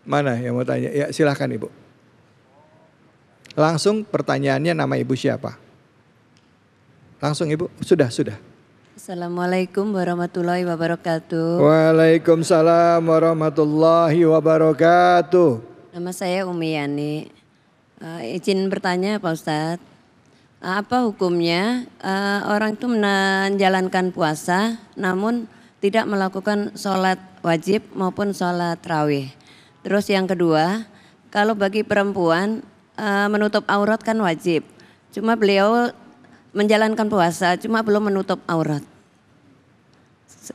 Mana yang mau tanya? Ya silakan Ibu. Langsung pertanyaannya, nama Ibu siapa? Langsung Ibu. Sudah. Assalamualaikum warahmatullahi wabarakatuh. Waalaikumsalam warahmatullahi wabarakatuh. Nama saya Umi Yani. Izin bertanya Pak Ustadz, apa hukumnya orang itu menjalankan puasa namun tidak melakukan sholat wajib maupun sholat rawih? Terus yang kedua, kalau bagi perempuan menutup aurat kan wajib, cuma beliau menjalankan puasa, cuma belum menutup aurat.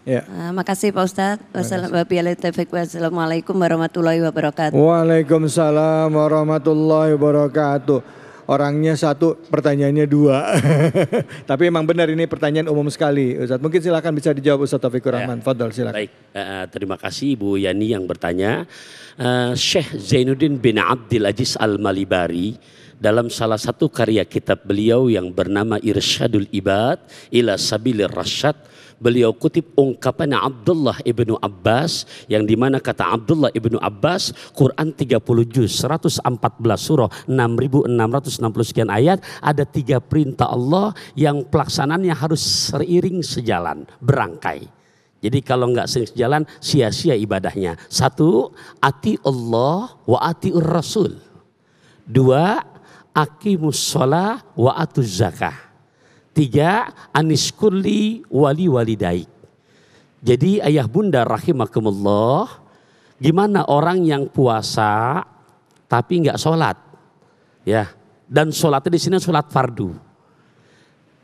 Ya. Makasih Pak Ustadz. Wassalamualaikum warahmatullahi wabarakatuh. Waalaikumsalam warahmatullahi wabarakatuh. Orangnya satu, pertanyaannya dua. Tapi emang benar ini pertanyaan umum sekali Ustadz. Mungkin silakan bisa dijawab Ustadz Taufikur Rahman. Fadhol silakan. Baik, terima kasih Ibu Yani yang bertanya. Syekh Zainuddin bin Abdul Aziz Al-Malibari dalam salah satu karya kitab beliau yang bernama Irsyadul Ibad ila Sabilir Rasyad, beliau kutip ungkapan Abdullah ibnu Abbas, yang dimana kata Abdullah ibnu Abbas, Quran 30 juz, 114 surah, 6.660 sekian ayat, ada 3 perintah Allah yang pelaksanaannya harus seiring sejalan, berangkai. Jadi kalau enggak seiring sejalan, sia-sia ibadahnya. 1, ati Allah wa atiur Rasul. 2, aqimus sholah wa atuz zakah. 3, aniskurli wali walidaik. Jadi ayah bunda rahimakumullah, gimana orang yang puasa tapi nggak sholat, ya? Dan sholatnya di sini sholat fardu.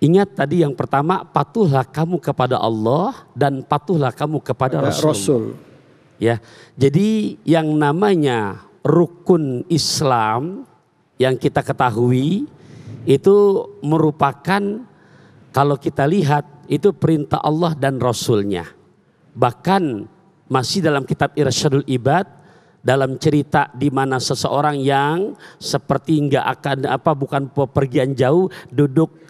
Ingat tadi yang pertama, patuhlah kamu kepada Allah dan patuhlah kamu kepada Rasul. Ya, jadi yang namanya rukun Islam yang kita ketahui itu merupakan, kalau kita lihat itu perintah Allah dan Rasulnya. Bahkan masih dalam kitab Irsyadul Ibad, dalam cerita di mana seseorang yang seperti nggak akan bukan pergian jauh, duduk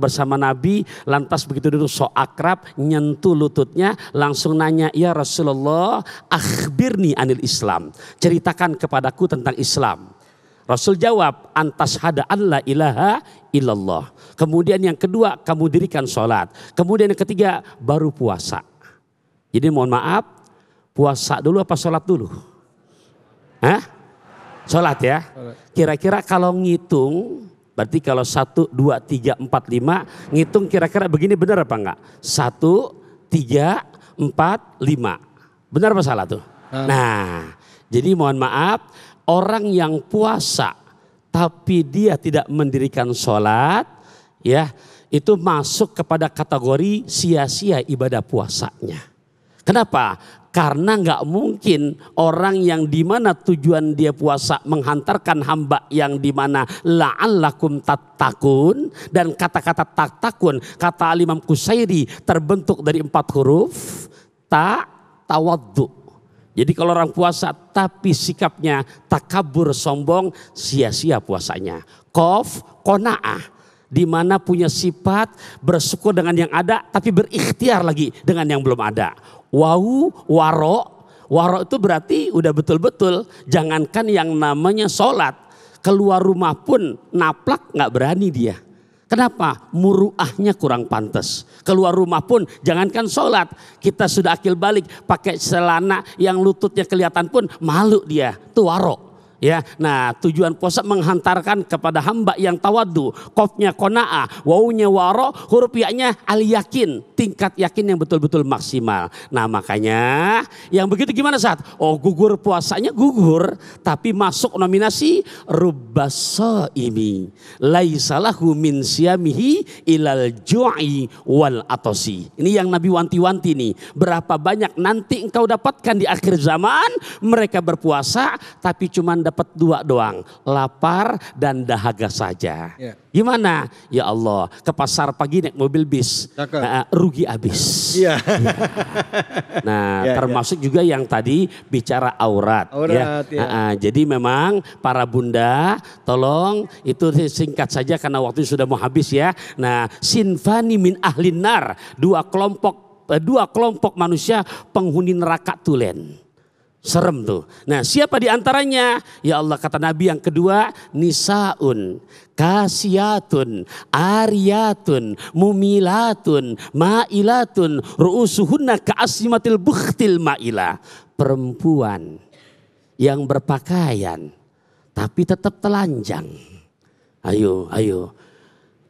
bersama Nabi, lantas begitu duduk so akrab, nyentuh lututnya, langsung nanya, ya Rasulullah, akhbirni anil Islam, ceritakan kepadaku tentang Islam. Rasul jawab, antas hada an la ilaha illallah. Kemudian yang kedua, kamu dirikan sholat. Kemudian yang ketiga, baru puasa. Jadi mohon maaf, puasa dulu apa sholat dulu? Hah? Sholat ya? Kira-kira kalau ngitung, berarti kalau 1, 2, 3, 4, 5, ngitung kira-kira begini benar apa enggak? 1, 3, 4, 5. Benar apa salah tuh? Nah, jadi mohon maaf, orang yang puasa tapi dia tidak mendirikan sholat, ya itu masuk kepada kategori sia-sia ibadah puasanya. Kenapa? Karena nggak mungkin orang yang dimana tujuan dia puasa menghantarkan hamba yang dimana la'allakum tattaqun, dan kata-kata taktakun kata Imam Qusairi terbentuk dari 4 huruf tawaddu. Jadi kalau orang puasa tapi sikapnya takabur, sombong, sia-sia puasanya. Qaf, qanaah, di mana punya sifat bersyukur dengan yang ada tapi berikhtiar lagi dengan yang belum ada. Wau, waro itu berarti udah betul-betul, jangankan yang namanya sholat, keluar rumah pun naplak nggak berani dia. Kenapa? Muruahnya kurang pantas. Keluar rumah pun jangankan sholat, kita sudah akil balik pakai celana yang lututnya kelihatan pun malu dia. Itu waro. Ya, nah tujuan puasa menghantarkan kepada hamba yang tawaddu, qafnya qanaah, wawunya waro, huruf ya-nya al yakin, tingkat yakin yang betul-betul maksimal. Nah makanya yang begitu gimana saat? Oh gugur puasanya gugur, tapi masuk nominasi rubbasaimi, laisalahu min siyamihi ilal ju'i wal atosi. Ini yang Nabi wanti-wanti nih. Berapa banyak nanti engkau dapatkan di akhir zaman mereka berpuasa tapi cuman dapat 2 doang, lapar dan dahaga saja. Ya. Gimana? Ya Allah, ke pasar pagi naik mobil bis, rugi habis. Ya. Ya. Nah, ya, termasuk juga yang tadi bicara aurat. Ya. Ya. Jadi memang para bunda, tolong itu singkat saja karena waktu sudah mau habis ya. Nah, sinfani min ahlin nar, 2 kelompok manusia penghuni neraka tulen. Serem tuh. Nah siapa di antaranya? Ya Allah, kata Nabi yang kedua, nisaun, kasiyatun, ariyatun, mumilatun, ma'ilatun, ru'usuhunna ka'asimatil bukhtil ma'ila. Perempuan yang berpakaian tapi tetap telanjang. Ayo.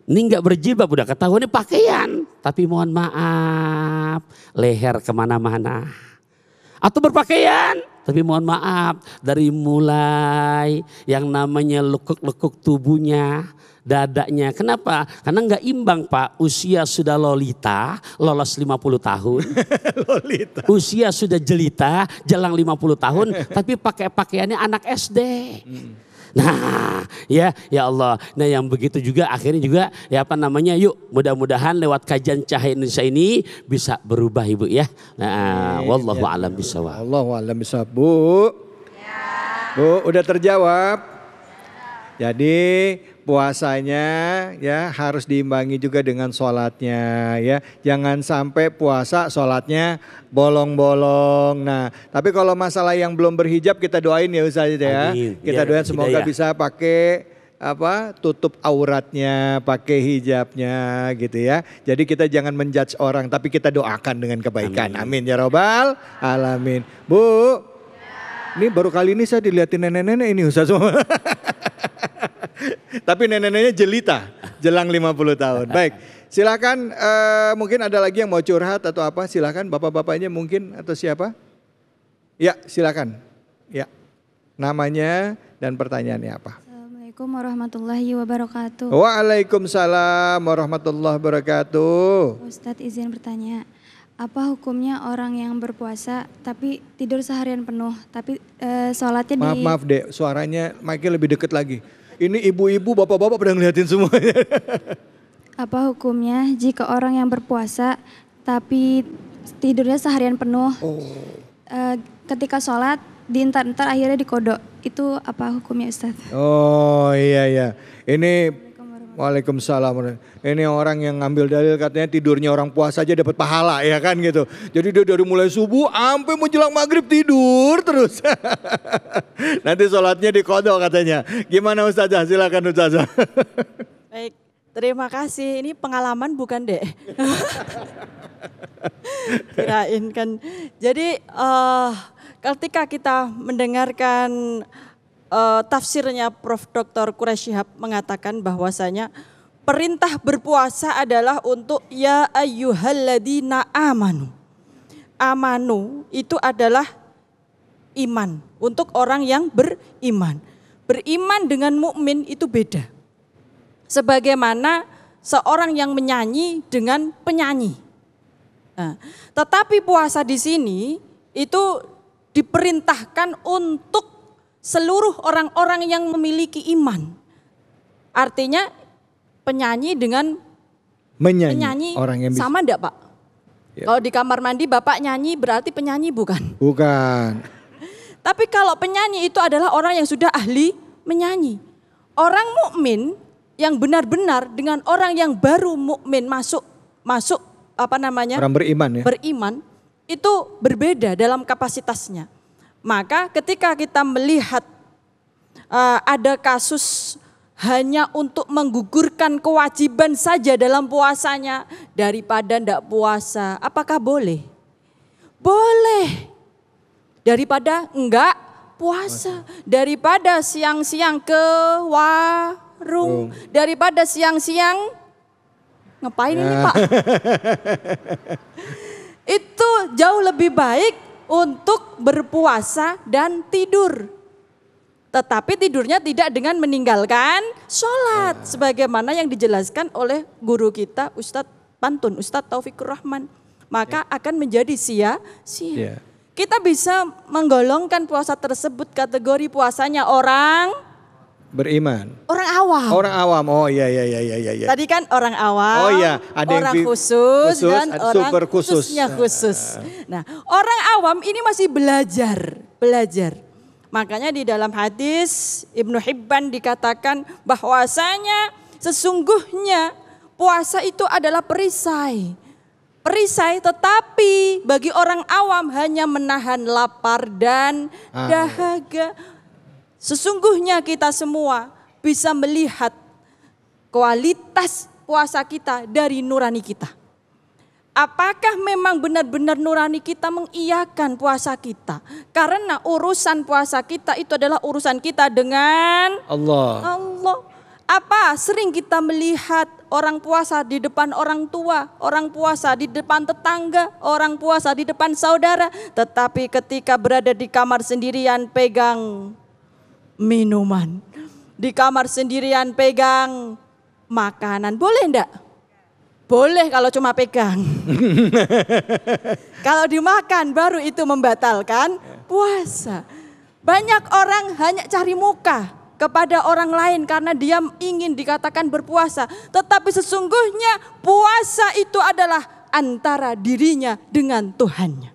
Ini enggak berjilbab, udah ketahuan ini pakaian. Tapi mohon maaf, leher kemana-mana. Atau berpakaian, tapi mohon maaf, dari mulai yang namanya lekuk-lekuk tubuhnya, dadanya. Kenapa? Karena nggak imbang Pak, usia sudah lolita, lolos 50 tahun. Lolita. Usia sudah jelita, jelang 50 tahun, tapi pakai pakaiannya anak SD. Nah ya Allah, nah yang begitu juga akhirnya juga ya apa namanya, yuk mudah-mudahan lewat kajian Cahaya Indonesia ini bisa berubah Ibu ya. Nah wallahu a'lam bishawab. Wallahu a'lam bishawab. Bu, udah terjawab. Jadi puasanya ya harus diimbangi juga dengan sholatnya ya. Jangan sampai puasa sholatnya bolong-bolong. Nah tapi kalau masalah yang belum berhijab kita doain ya Ustaz ya. Kita doain semoga bisa pakai tutup auratnya, pakai hijabnya gitu ya. Jadi kita jangan menjudge orang tapi kita doakan dengan kebaikan. Amin ya robbal alamin. Bu, ini baru kali ini saya dilihatin nenek-nenek ini Ustaz semua. Tapi nenek-neneknya jelita, jelang 50 tahun. Baik, silakan mungkin ada lagi yang mau curhat atau apa, silakan bapak-bapaknya mungkin atau siapa? Ya, silakan. Ya, namanya dan pertanyaannya apa? Assalamualaikum warahmatullahi wabarakatuh. Waalaikumsalam warahmatullahi wabarakatuh. Ustadz izin bertanya, apa hukumnya orang yang berpuasa tapi tidur seharian penuh, tapi sholatnya Maaf deh, suaranya mic-nya lebih deket lagi. Ini ibu-ibu, bapak-bapak pada ngeliatin semuanya. Apa hukumnya jika orang yang berpuasa tapi tidurnya seharian penuh, ketika sholat diintar-intar akhirnya dikodok, itu apa hukumnya Ustaz? Oh iya. Ini Waalaikumsalam. Ini orang yang ngambil dalil katanya tidurnya orang puasa aja dapat pahala ya kan gitu. Jadi dia dari mulai subuh sampai menjelang maghrib tidur terus. Nanti sholatnya dikodok katanya. Gimana Ustazah? Silakan Ustazah. Baik, terima kasih. Ini pengalaman bukan Dek? Kirain kan. Jadi ketika kita mendengarkan tafsirnya Prof. Dr. Quraish Shihab mengatakan bahwasanya perintah berpuasa adalah untuk ya ayyuhalladzina amanu. Amanu itu adalah iman, untuk orang yang beriman. Beriman dengan mukmin itu beda. Sebagaimana seorang yang menyanyi dengan penyanyi. Nah, tetapi puasa di sini itu diperintahkan untuk seluruh orang-orang yang memiliki iman. Artinya penyanyi dengan penyanyi orang yang bisa. sama enggak Pak? Ya. Kalau di kamar mandi Bapak nyanyi berarti penyanyi bukan? Bukan. Tapi kalau penyanyi itu adalah orang yang sudah ahli menyanyi. Orang mukmin yang benar-benar dengan orang yang baru mukmin masuk Orang beriman ya. Beriman itu berbeda dalam kapasitasnya. Maka ketika kita melihat ada kasus hanya untuk menggugurkan kewajiban saja dalam puasanya daripada tidak puasa, apakah boleh? Boleh. Daripada enggak puasa, daripada siang-siang ke warung, daripada siang-siang ngapain ini Pak? Itu jauh lebih baik untuk berpuasa dan tidur. Tetapi tidurnya tidak dengan meninggalkan sholat. Sebagaimana yang dijelaskan oleh guru kita Ustadz Pantun, Ustadz Taufikur Rahman. Maka akan menjadi sia-sia. Kita bisa menggolongkan puasa tersebut kategori puasanya orang beriman. Orang awam. Orang awam. Oh iya. Tadi kan orang awam. Oh iya, ada orang yang khusus dan ada orang super khusus. khususnya khusus. Nah, orang awam ini masih belajar. Makanya di dalam hadis Ibnu Hibban dikatakan bahwasanya sesungguhnya puasa itu adalah perisai. Perisai, tetapi bagi orang awam hanya menahan lapar dan dahaga. Sesungguhnya kita semua bisa melihat kualitas puasa kita dari nurani kita. Apakah memang benar-benar nurani kita mengiyakan puasa kita? Karena urusan puasa kita itu adalah urusan kita dengan Allah. Apa sering kita melihat orang puasa di depan orang tua, orang puasa di depan tetangga, orang puasa di depan saudara. Tetapi ketika berada di kamar sendirian pegang minuman, di kamar sendirian pegang makanan, boleh enggak? Boleh kalau cuma pegang. Kalau dimakan baru itu membatalkan puasa. Banyak orang hanya cari muka kepada orang lain karena dia ingin dikatakan berpuasa. Tetapi sesungguhnya puasa itu adalah antara dirinya dengan Tuhannya.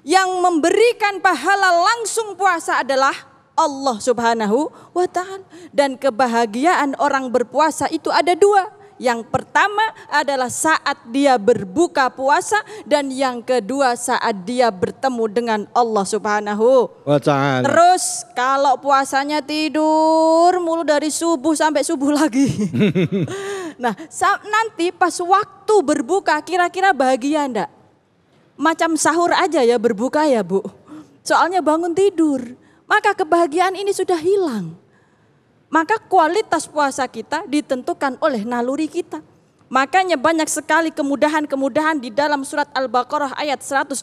Yang memberikan pahala langsung puasa adalah Allah Subhanahu wa ta'ala. Dan kebahagiaan orang berpuasa itu ada dua. Yang pertama adalah saat dia berbuka puasa, dan yang kedua saat dia bertemu dengan Allah Subhanahu wa ta'ala. Terus kalau puasanya tidur mulu dari subuh sampai subuh lagi. Nah, nanti pas waktu berbuka kira-kira bahagia enggak? Macam sahur aja ya berbuka ya Bu. Soalnya bangun tidur. Maka kebahagiaan ini sudah hilang. Maka kualitas puasa kita ditentukan oleh naluri kita. Makanya banyak sekali kemudahan-kemudahan di dalam surat Al-Baqarah ayat 185.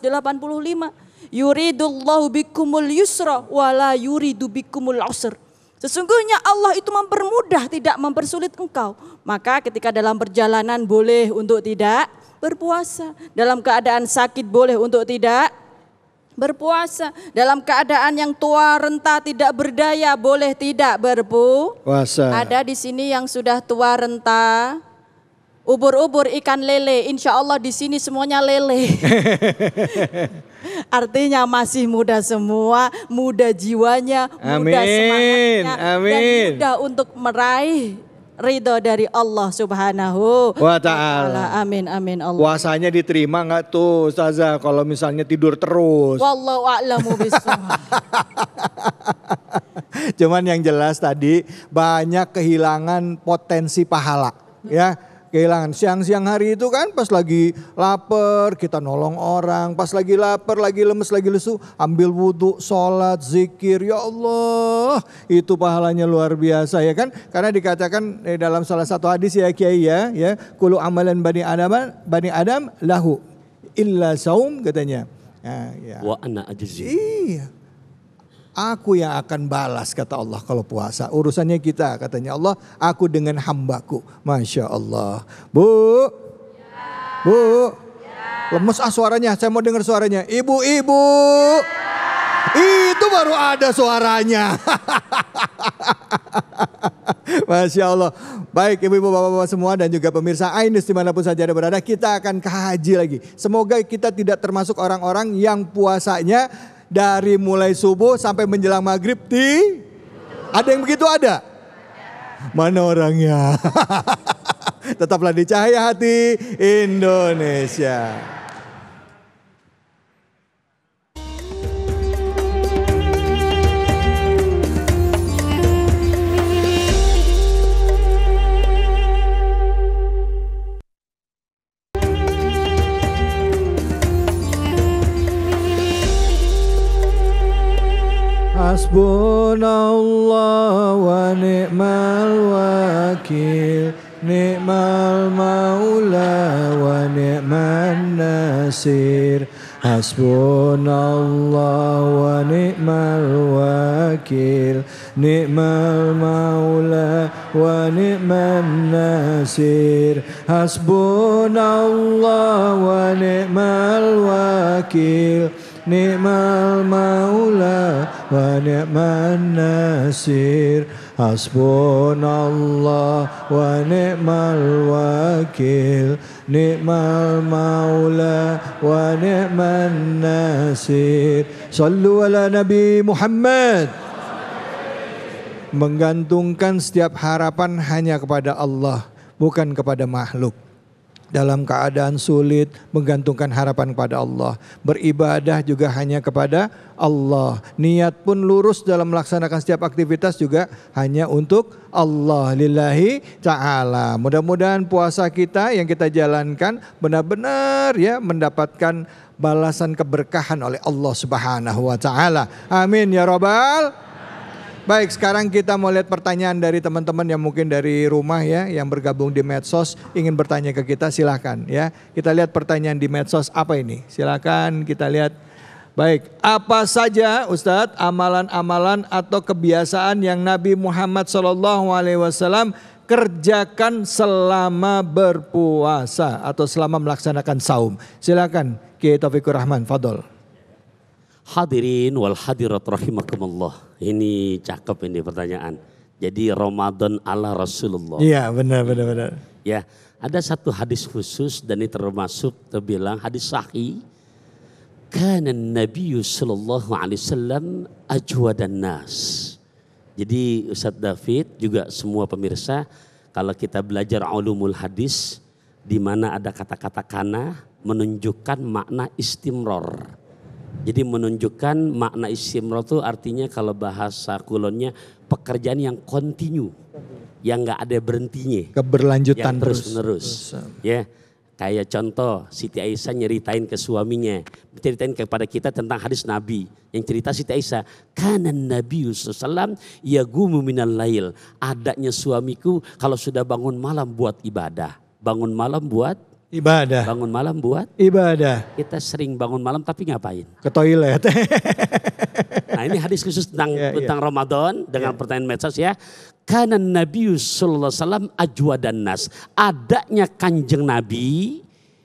Yuridullahu bikumul yusra wala yuridu bikumul usr. Sesungguhnya Allah itu mempermudah, tidak mempersulit engkau. Maka ketika dalam perjalanan boleh untuk tidak berpuasa. Dalam keadaan sakit boleh untuk tidak berpuasa. Dalam keadaan yang tua renta tidak berdaya boleh tidak berpuasa. Ada di sini yang sudah tua renta, ubur-ubur ikan lele, insya Allah di sini semuanya lele. Artinya masih muda semua, muda jiwanya, muda semangatnya, dan muda untuk meraih ridho dari Allah Subhanahu wa ta'ala. Amin amin Allah. Puasanya diterima nggak tuh Ustazah kalau misalnya tidur terus? Wallahu a'lamu bishawab. Cuman yang jelas tadi banyak kehilangan potensi pahala ya. Kehilangan siang-siang hari itu kan pas lagi lapar kita nolong orang, pas lagi lapar, lagi lemes, lagi lesu ambil wudhu, sholat, zikir, ya Allah itu pahalanya luar biasa ya kan? Karena dikatakan dalam salah satu hadis ya Kiai ya, kullu amalan bani Adam lahu illa saum katanya. Ya. Wa ana ajzi. Iya. Aku yang akan balas kata Allah kalau puasa. Urusannya kita katanya Allah. Aku dengan hambaku. Masya Allah. Bu. Bu. Lemes suaranya. Saya mau dengar suaranya. Ibu-ibu. Itu baru ada suaranya. Masya Allah. Baik ibu-ibu bapak-bapak semua dan juga pemirsa Ainus dimanapun saja ada berada. Kita akan ke haji lagi. Semoga kita tidak termasuk orang-orang yang puasanya dari mulai subuh sampai menjelang maghrib ada yang begitu ada? Mana orangnya? Tetaplah di Cahaya Hati Indonesia. Hasbunallah wa ni'mal wakil, ni'mal maula wa ni'man nasir. Hasbunallah wa ni'mal wakil, ni'mal maula wa ni'man nasir. Hasbunallah wa ni'mal wakil, ni'mal maula wa ni'man nasir. Hasbunallah wa ni'mal wakil, ni'mal maula wa ni'man nasir. Sallu ala Nabi Muhammad. Menggantungkan setiap harapan hanya kepada Allah, bukan kepada makhluk. Dalam keadaan sulit menggantungkan harapan kepada Allah. Beribadah juga hanya kepada Allah. Niat pun lurus dalam melaksanakan setiap aktivitas juga hanya untuk Allah lillahi ta'ala. Mudah-mudahan puasa kita yang kita jalankan benar-benar ya mendapatkan balasan keberkahan oleh Allah Subhanahu wa ta'ala. Amin ya rabbal. Baik, sekarang kita mau lihat pertanyaan dari teman-teman yang mungkin dari rumah ya, yang bergabung di medsos ingin bertanya ke kita, silakan ya. Kita lihat pertanyaan di medsos apa ini? Silakan kita lihat. Baik, apa saja Ustadz amalan-amalan atau kebiasaan yang Nabi Muhammad SAW kerjakan selama berpuasa atau selama melaksanakan saum? Silakan Kiai Taufikur Rahman, fadol. Hadirin wal hadirat rahimakumullah. Ini cakep ini pertanyaan. Jadi Ramadan ala Rasulullah. Iya benar. Ya, ada satu hadis khusus dan ini termasuk terbilang hadis sahih. Kana Nabi sallallahu alaihi wasallam ajwadan nas. Jadi Ustadz David juga semua pemirsa, kalau kita belajar ulumul hadis di mana ada kata-kata kana menunjukkan makna istimror. Jadi menunjukkan makna istimror itu artinya kalau bahasa kulonnya pekerjaan yang kontinu, yang nggak ada berhentinya, keberlanjutan yang terus menerus. Ya, kayak contoh Siti Aisyah nyeritain ke suaminya, ceritain kepada kita tentang hadis Nabi yang cerita Siti Aisyah, kana Nabi sallallahu yagumu minal lail, adanya suamiku kalau sudah bangun malam buat ibadah, bangun malam buat ibadah. Bangun malam buat ibadah. Kita sering bangun malam tapi ngapain? Ke toilet. Nah ini hadis khusus tentang Ramadan dengan pertanyaan medsos ya. Kana Nabi sallallahu alaihi wasallam ajwadan nas. Adanya Kanjeng Nabi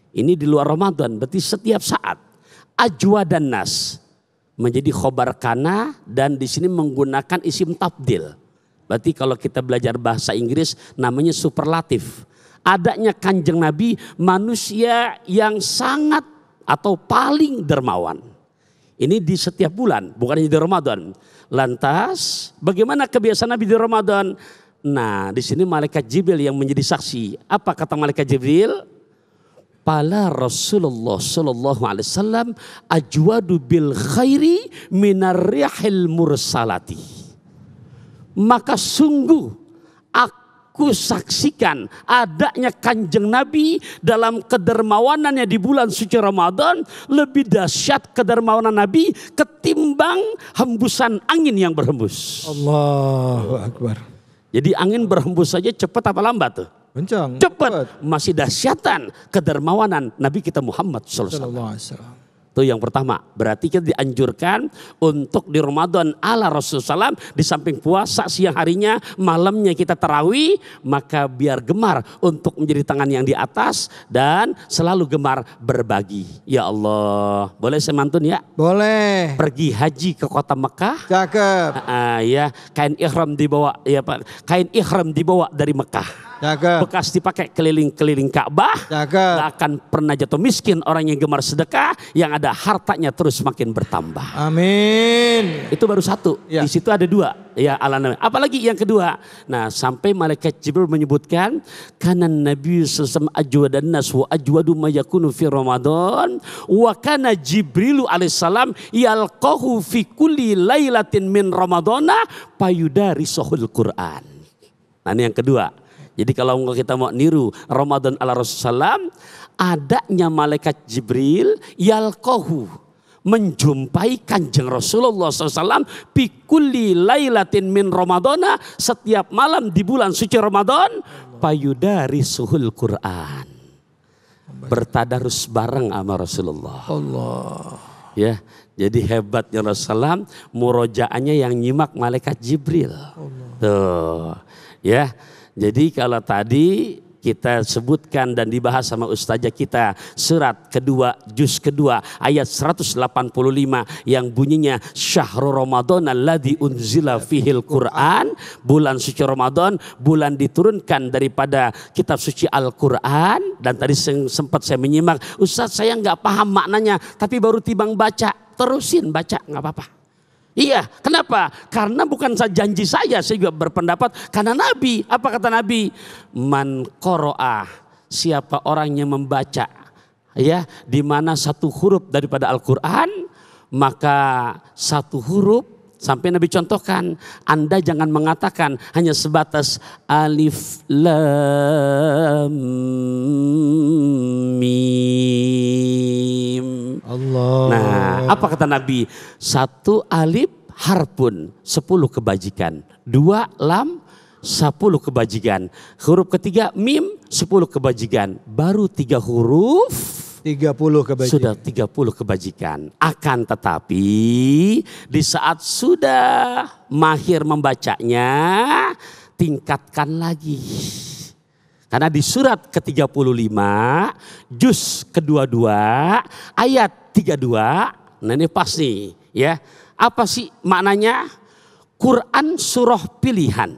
ini di luar Ramadan, berarti setiap saat. Ajwadan nas menjadi khobar kana dan di sini menggunakan isim tabdil. Berarti kalau kita belajar bahasa Inggris namanya superlatif. Adanya Kanjeng Nabi manusia yang sangat atau paling dermawan. Ini di setiap bulan, bukan hanya di Ramadan. Lantas bagaimana kebiasaan Nabi di Ramadan? Nah, di sini malaikat Jibril yang menjadi saksi. Apa kata malaikat Jibril? Pala Rasulullah sallallahu alaihi wasallam ajwadu bil khairi minar rihil mursalati. Maka sungguh aku saksikan adanya Kanjeng Nabi dalam kedermawanannya di bulan suci Ramadan lebih dahsyat kedermawanan Nabi ketimbang hembusan angin yang berhembus. Allahu Akbar. Jadi angin berhembus saja cepat apa lambat tuh? Kencang. Cepat. Masih dahsyatan kedermawanan Nabi kita Muhammad sallallahu alaihi wasallam. Itu yang pertama. Berarti kita dianjurkan untuk di Ramadan ala Rasulullah SAW, di samping puasa siang harinya, malamnya kita tarawih, maka biar gemar untuk menjadi tangan yang di atas dan selalu gemar berbagi. Ya Allah, boleh saya mantun ya? Boleh. Pergi haji ke kota Mekah. Cakep. Ya, kain ihram dibawa ya Pak. Kain ihram dibawa dari Mekah. Cakep. Bekas dipakai keliling-keliling Ka'bah. Cakep. Gak akan pernah jatuh miskin orang yang gemar sedekah, yang ada hartanya terus makin bertambah. Amin. Itu baru satu. Ya. Di situ ada dua. Ya ala Nabi. Apalagi yang kedua. Nah, sampai malaikat Jibril menyebutkan kana Nabi sallallahu ajwadan nas wa ajwadu ma yakunu fi Ramadan wa kana Jibrilu alaihissalam yalqahu fi kulli lailatin min Ramadana payudarisuhul Quran. Nah, ini yang kedua. Jadi kalau kita mau niru Ramadan ala Rasulullah, adanya malaikat Jibril yalqahu menjumpai Kanjeng Rasulullah SAW pikulli lailatin min Ramadana, setiap malam di bulan suci Ramadan payudarisuhul Quran, bertadarus bareng sama Rasulullah. Allah. Ya, jadi hebatnya Rasulullah, murojaannya yang nyimak malaikat Jibril. Tuh, ya. Jadi kalau tadi kita sebutkan dan dibahas sama ustazah kita surat kedua juz kedua ayat 185 yang bunyinya syahrul Ramadan alladzi unzila fihil Quran, bulan suci Ramadan, bulan diturunkan daripada kitab suci Al-Quran. Dan tadi sempat saya menyimak, Ustaz saya nggak paham maknanya tapi baru tibang baca. Terusin baca nggak apa-apa. Iya, kenapa? Karena bukan janji saya juga berpendapat karena Nabi. Apa kata Nabi? Man qoro'ah, siapa orang yang membaca, ya, di mana satu huruf daripada Al-Quran, maka satu huruf, sampai Nabi contohkan, Anda jangan mengatakan hanya sebatas alif lam mim. Allah. Nah, apa kata Nabi? Satu alif harpun 10 kebajikan, 2 lam 10 kebajikan, huruf ketiga mim 10 kebajikan, baru 3 huruf 30 kebajikan. sudah 30 kebajikan. Akan tetapi di saat sudah mahir membacanya, tingkatkan lagi. Karena di surat ke-35, juz ke-22, ayat 32, nah ini pas nih ya. Apa sih maknanya? Quran surah pilihan,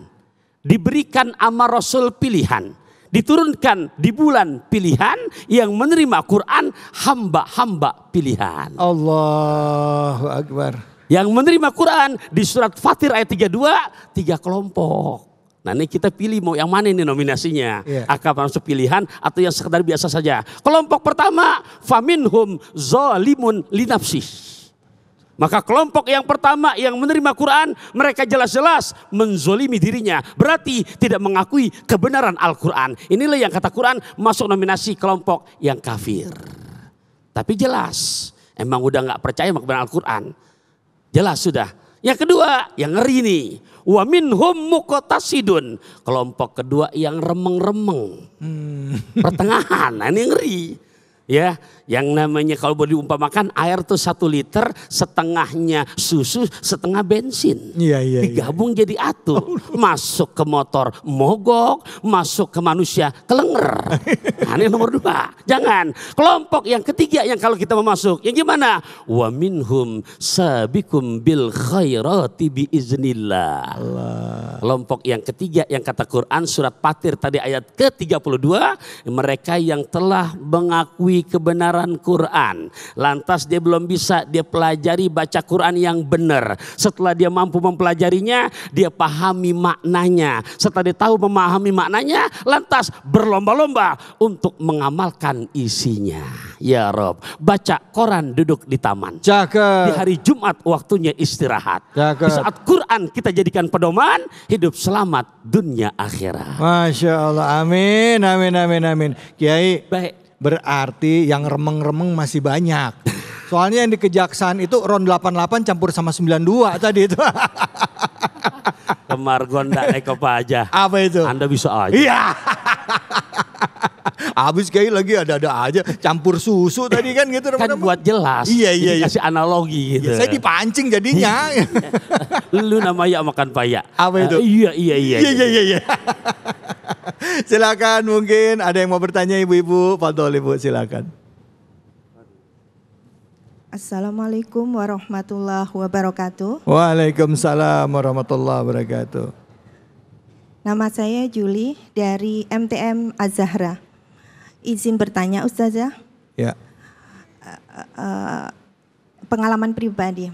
diberikan ama Rasul pilihan, diturunkan di bulan pilihan, yang menerima Quran hamba-hamba pilihan. Allahu Akbar. Yang menerima Quran di surat Fatir ayat 32, 3 kelompok. Nah ini kita pilih mau yang mana ini nominasinya. Yeah. Akan masuk pilihan atau yang sekedar biasa saja. Kelompok pertama, faminhum zalimun linafsih. Maka kelompok yang pertama yang menerima Quran, mereka jelas-jelas menzolimi dirinya. Berarti tidak mengakui kebenaran Al-Quran. Inilah yang kata Quran masuk nominasi kelompok yang kafir. Tapi jelas, emang udah gak percaya kebenaran Al-Quran. Jelas sudah. Yang kedua, yang ngeri nih. Wa minhum muqtasidun. Kelompok kedua yang remeng-remeng. Pertengahan, nah ini ngeri. Ya, yang namanya kalau boleh diumpamakan air tuh 1 liter, setengahnya susu, setengah bensin. Iya. Digabung jadi atu. Masuk ke motor mogok, masuk ke manusia kelenger. Nah, ini nomor 2. Jangan. Kelompok yang ketiga yang kalau kita mau masuk, yang gimana? Wa minhum sabikum bil khairati bi iznillah. Kelompok yang ketiga yang kata Quran surat Fatir tadi ayat ke-32, mereka yang telah mengakui mengetahui kebenaran Quran. Lantas dia belum bisa dia pelajari baca Quran yang benar. Setelah dia mampu mempelajarinya, dia pahami maknanya. Setelah dia tahu memahami maknanya, lantas berlomba-lomba untuk mengamalkan isinya. Ya Rob, baca Quran duduk di taman. Cakep. Di hari Jumat waktunya istirahat. Cakep. Di saat Quran kita jadikan pedoman, hidup selamat dunia akhirat. Masya Allah, amin, amin, amin, amin. Kiai, Baik. berarti yang remeng-remeng masih banyak. Soalnya yang di Kejaksaan itu ron 88 campur sama 92 tadi itu. Kemargon ndak naik apa aja. Apa itu? Anda bisa aja. Iya. Habis Kiai lagi ada-ada aja campur susu tadi kan gitu. Kan buat jelas. Iya, Jadi iya, iya. kasih analogi gitu. Ya, saya dipancing jadinya. Lu namanya makan payak. Apa itu? Iya. Iya. Silakan, mungkin ada yang mau bertanya ibu-ibu. Fadhol ibu, silakan. Assalamualaikum warahmatullahi wabarakatuh. Waalaikumsalam warahmatullahi wabarakatuh. Nama saya Juli dari MTM Az-Zahra. Izin bertanya Ustazah. Ya. Pengalaman pribadi.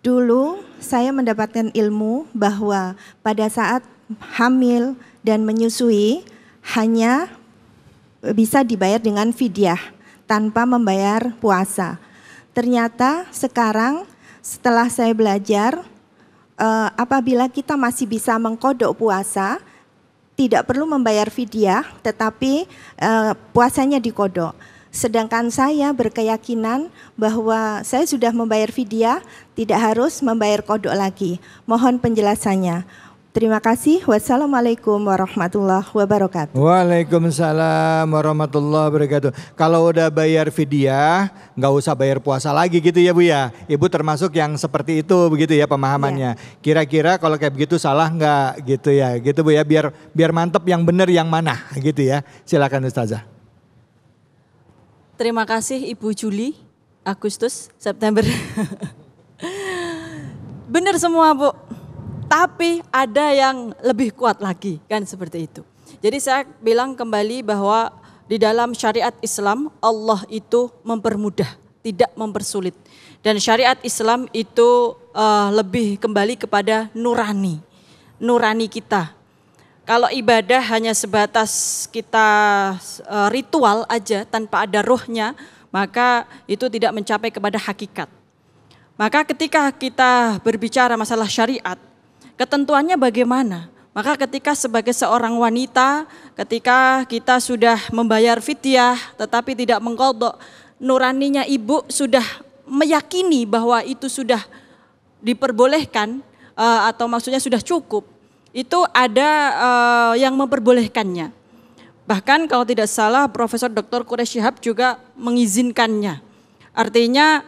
Dulu saya mendapatkan ilmu bahwa pada saat hamil dan menyusui hanya bisa dibayar dengan fidyah tanpa membayar puasa. Ternyata sekarang setelah saya belajar, apabila kita masih bisa mengkodok puasa, tidak perlu membayar fidyah, tetapi puasanya dikodok. Sedangkan saya berkeyakinan bahwa saya sudah membayar fidyah, tidak harus membayar kodok lagi. Mohon penjelasannya. Terima kasih. Wassalamualaikum warahmatullahi wabarakatuh. Waalaikumsalam warahmatullahi wabarakatuh. Kalau udah bayar fidyah, nggak usah bayar puasa lagi gitu ya Bu ya. Ibu termasuk yang seperti itu begitu ya pemahamannya. Kira-kira kalau kayak begitu salah nggak gitu ya, gitu Bu ya. Biar mantep yang benar yang mana gitu ya. Silakan Ustazah. Terima kasih Ibu Juli, Agustus, September. Benar semua Bu. Tapi ada yang lebih kuat lagi kan seperti itu. Jadi saya bilang kembali bahwa di dalam syariat Islam Allah itu mempermudah, tidak mempersulit. Dan syariat Islam itu lebih kembali kepada nurani kita. Kalau ibadah hanya sebatas kita ritual aja tanpa ada ruhnya, maka itu tidak mencapai kepada hakikat. Maka ketika kita berbicara masalah syariat, ketentuannya bagaimana? Maka ketika sebagai seorang wanita, ketika kita sudah membayar fidyah tetapi tidak mengqadha, nuraninya ibu sudah meyakini bahwa itu sudah diperbolehkan atau maksudnya sudah cukup. Itu ada yang memperbolehkannya. Bahkan kalau tidak salah Profesor Dr. Quraish Shihab juga mengizinkannya. Artinya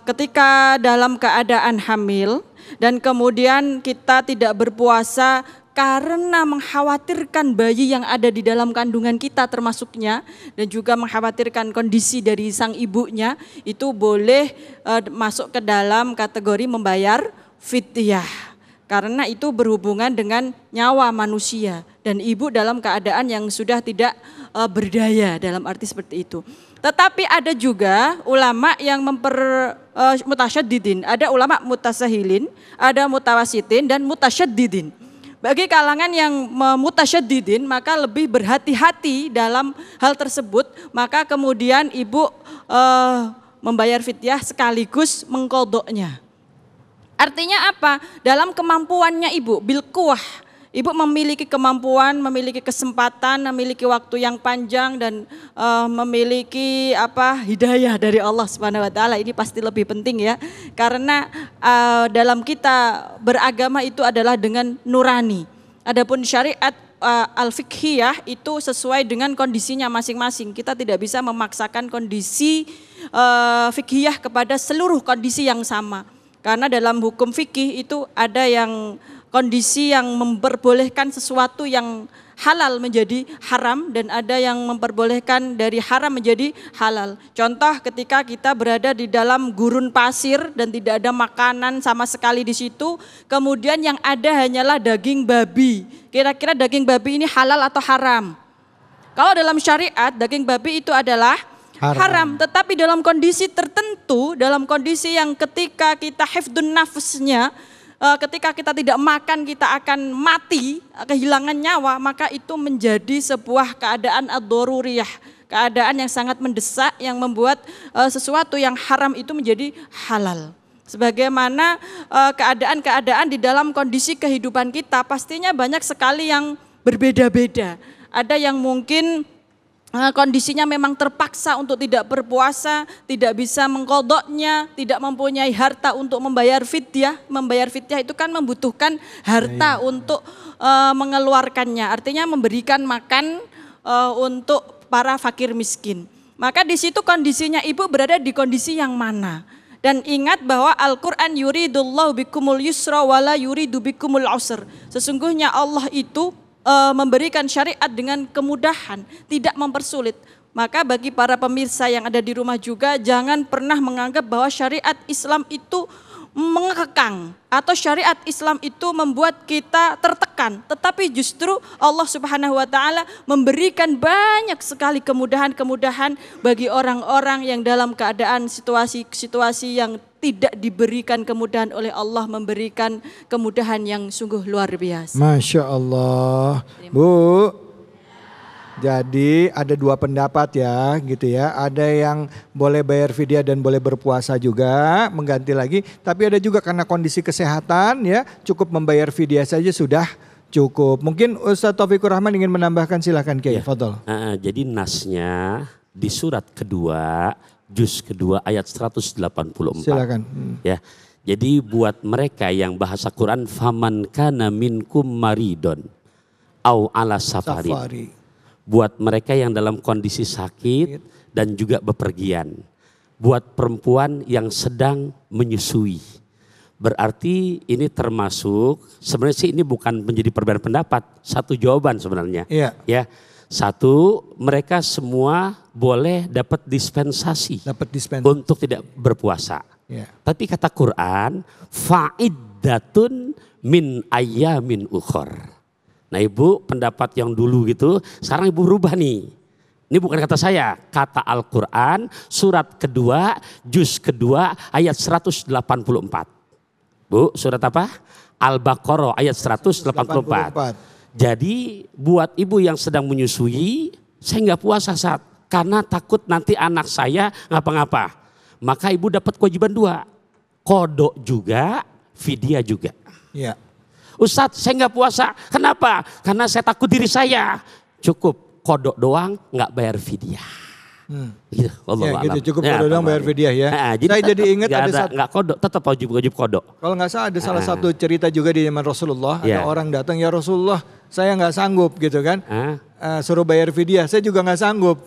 ketika dalam keadaan hamil dan kemudian kita tidak berpuasa karena mengkhawatirkan bayi yang ada di dalam kandungan kita termasuknya dan juga mengkhawatirkan kondisi dari sang ibunya, itu boleh masuk ke dalam kategori membayar fidyah. Karena itu berhubungan dengan nyawa manusia dan ibu dalam keadaan yang sudah tidak berdaya dalam arti seperti itu. Tetapi ada juga ulama yang mutasyaddidin, ada ulama mutasahilin, ada mutawasitin dan mutasyaddidin. Bagi kalangan yang mutasyaddidin maka lebih berhati-hati dalam hal tersebut, maka kemudian ibu membayar fidyah sekaligus mengqadhanya. Artinya apa? Dalam kemampuannya ibu, bil quwwah. Ibu memiliki kemampuan, memiliki kesempatan, memiliki waktu yang panjang dan memiliki hidayah dari Allah Subhanahu wa taala. Ini pasti lebih penting ya. Karena dalam kita beragama itu adalah dengan nurani. Adapun syariat al-fiqhiyah itu sesuai dengan kondisinya masing-masing. Kita tidak bisa memaksakan kondisi fiqhiyah kepada seluruh kondisi yang sama. Karena dalam hukum fikih itu ada yang kondisi yang memperbolehkan sesuatu yang halal menjadi haram dan ada yang memperbolehkan dari haram menjadi halal. Contoh ketika kita berada di dalam gurun pasir dan tidak ada makanan sama sekali di situ, kemudian yang ada hanyalah daging babi. Kira-kira daging babi ini halal atau haram? Kalau dalam syariat daging babi itu adalah haram. Tetapi dalam kondisi tertentu, dalam kondisi yang ketika kita hifdun nafsnya, ketika kita tidak makan kita akan mati, kehilangan nyawa, maka itu menjadi sebuah keadaan ad-daruriyah, keadaan yang sangat mendesak yang membuat sesuatu yang haram itu menjadi halal. Sebagaimana keadaan-keadaan di dalam kondisi kehidupan kita pastinya banyak sekali yang berbeda-beda. Ada yang mungkin kondisinya memang terpaksa untuk tidak berpuasa, tidak bisa mengqadha'nya, tidak mempunyai harta untuk membayar fidyah. Membayar fidyah itu kan membutuhkan harta untuk mengeluarkannya, artinya memberikan makan untuk para fakir miskin. Maka di situ kondisinya ibu berada di kondisi yang mana? Dan ingat bahwa Al-Quran yuridullahu bikumul yusra wala yuridu bikumul usr. Sesungguhnya Allah itu memberikan syariat dengan kemudahan, tidak mempersulit. Maka bagi para pemirsa yang ada di rumah juga, jangan pernah menganggap bahwa syariat Islam itu mengekang atau syariat Islam itu membuat kita tertekan, tetapi justru Allah Subhanahu wa taala memberikan banyak sekali kemudahan-kemudahan bagi orang-orang yang dalam keadaan situasi yang tidak diberikan kemudahan oleh Allah, memberikan kemudahan yang sungguh luar biasa. Masya Allah. Bu, jadi ada dua pendapat ya gitu ya. Ada yang boleh bayar fidyah dan boleh berpuasa juga, mengganti lagi. Tapi ada juga karena kondisi kesehatan ya, cukup membayar fidyah saja sudah cukup. Mungkin Ustaz Taufikur Rahman ingin menambahkan, silakan Kiai. Fadhol. Jadi nasnya di surat kedua, juz kedua ayat 184. Silakan. Ya. Jadi buat mereka yang bahasa Quran, faman kana minkum maridon au ala safarin. Buat mereka yang dalam kondisi sakit dan juga bepergian. Buat perempuan yang sedang menyusui. Berarti ini termasuk, sebenarnya sih ini bukan menjadi perbedaan pendapat, satu jawaban sebenarnya. Iya. Ya. Satu, mereka semua boleh dapat dispensasi untuk tidak berpuasa. Yeah. Tapi kata Quran, fa'iddatun min ayyamin ukhor. Nah ibu pendapat yang dulu gitu, sekarang ibu rubah nih. Ini bukan kata saya, kata Al-Quran surat kedua, juz kedua ayat 184. Bu, surat apa? Al-Baqarah ayat 184. Jadi buat ibu yang sedang menyusui, saya nggak puasa saat karena takut nanti anak saya ngapa-ngapa. Maka ibu dapat kewajiban dua, qadha juga, fidyah juga. Ya. Ustadz, saya nggak puasa, kenapa? Karena saya takut diri saya. Cukup qadha doang, nggak bayar fidyah. Gitu, ya, gitu cukup qadha doang bayar fidyah ya. Jadi saya jadi ingat nggak qadha, tetap wajib qadha. Kalau nggak salah ada salah satu cerita juga di zaman Rasulullah, ada orang datang, ya Rasulullah, saya nggak sanggup gitu kan, suruh bayar fidyah, saya juga nggak sanggup,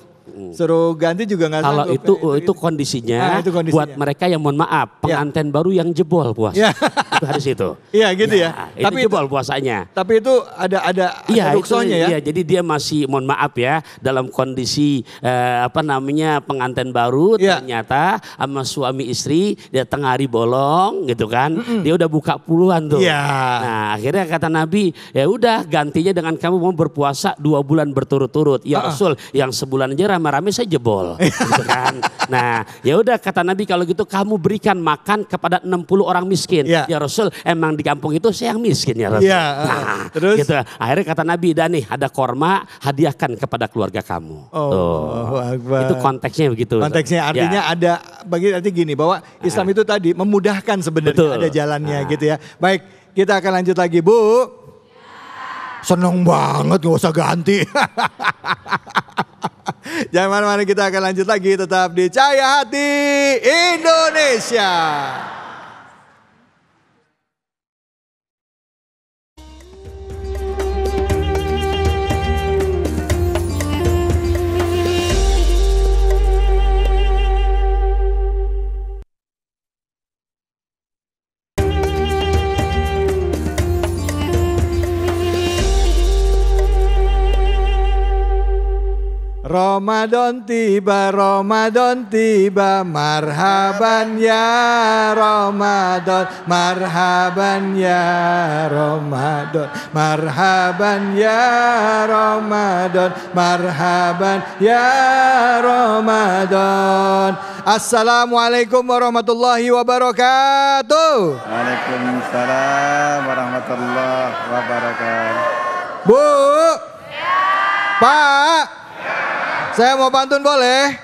suruh ganti juga nggak sanggup. Kalau itu kondisinya, itu kondisinya buat mereka yang mohon maaf, pengantin baru yang jebol puasa, itu harus itu. Iya gitu ya. Tapi jebol puasanya. Tapi itu ada ruksonya ya. Iya, jadi dia masih mohon maaf ya dalam kondisi pengantin baru ternyata sama suami istri dia tengah hari bolong gitu kan, dia udah buka puluhan tuh. Nah akhirnya kata Nabi, ya udah gantinya dengan kamu mau berpuasa 2 bulan berturut-turut. Ya Rasul, yang sebulan aja rame-rame saya jebol, gitu kan. Nah ya udah kata Nabi, kalau gitu kamu berikan makan kepada 60 orang miskin. Ya Rasul, emang di kampung itu saya yang miskin ya Rasul. Nah, terus gitu. Akhirnya kata Nabi, dan nih ada korma, hadiahkan kepada keluarga kamu. Itu konteksnya begitu. Konteksnya artinya ada arti gini, bahwa Islam itu tadi memudahkan sebenarnya, ada jalannya gitu ya. Baik, kita akan lanjut lagi Bu. Seneng banget, gak usah ganti. Jangan mana-mana, kita akan lanjut lagi, tetap di Cahaya Hati Indonesia. Ramadan tiba, marhaban ya Ramadan, marhaban ya Ramadan, marhaban ya Ramadan, marhaban ya Ramadan. Assalamualaikum warahmatullahi wabarakatuh. Waalaikumsalam warahmatullahi wabarakatuh. Bu, Pak, saya mau pantun boleh?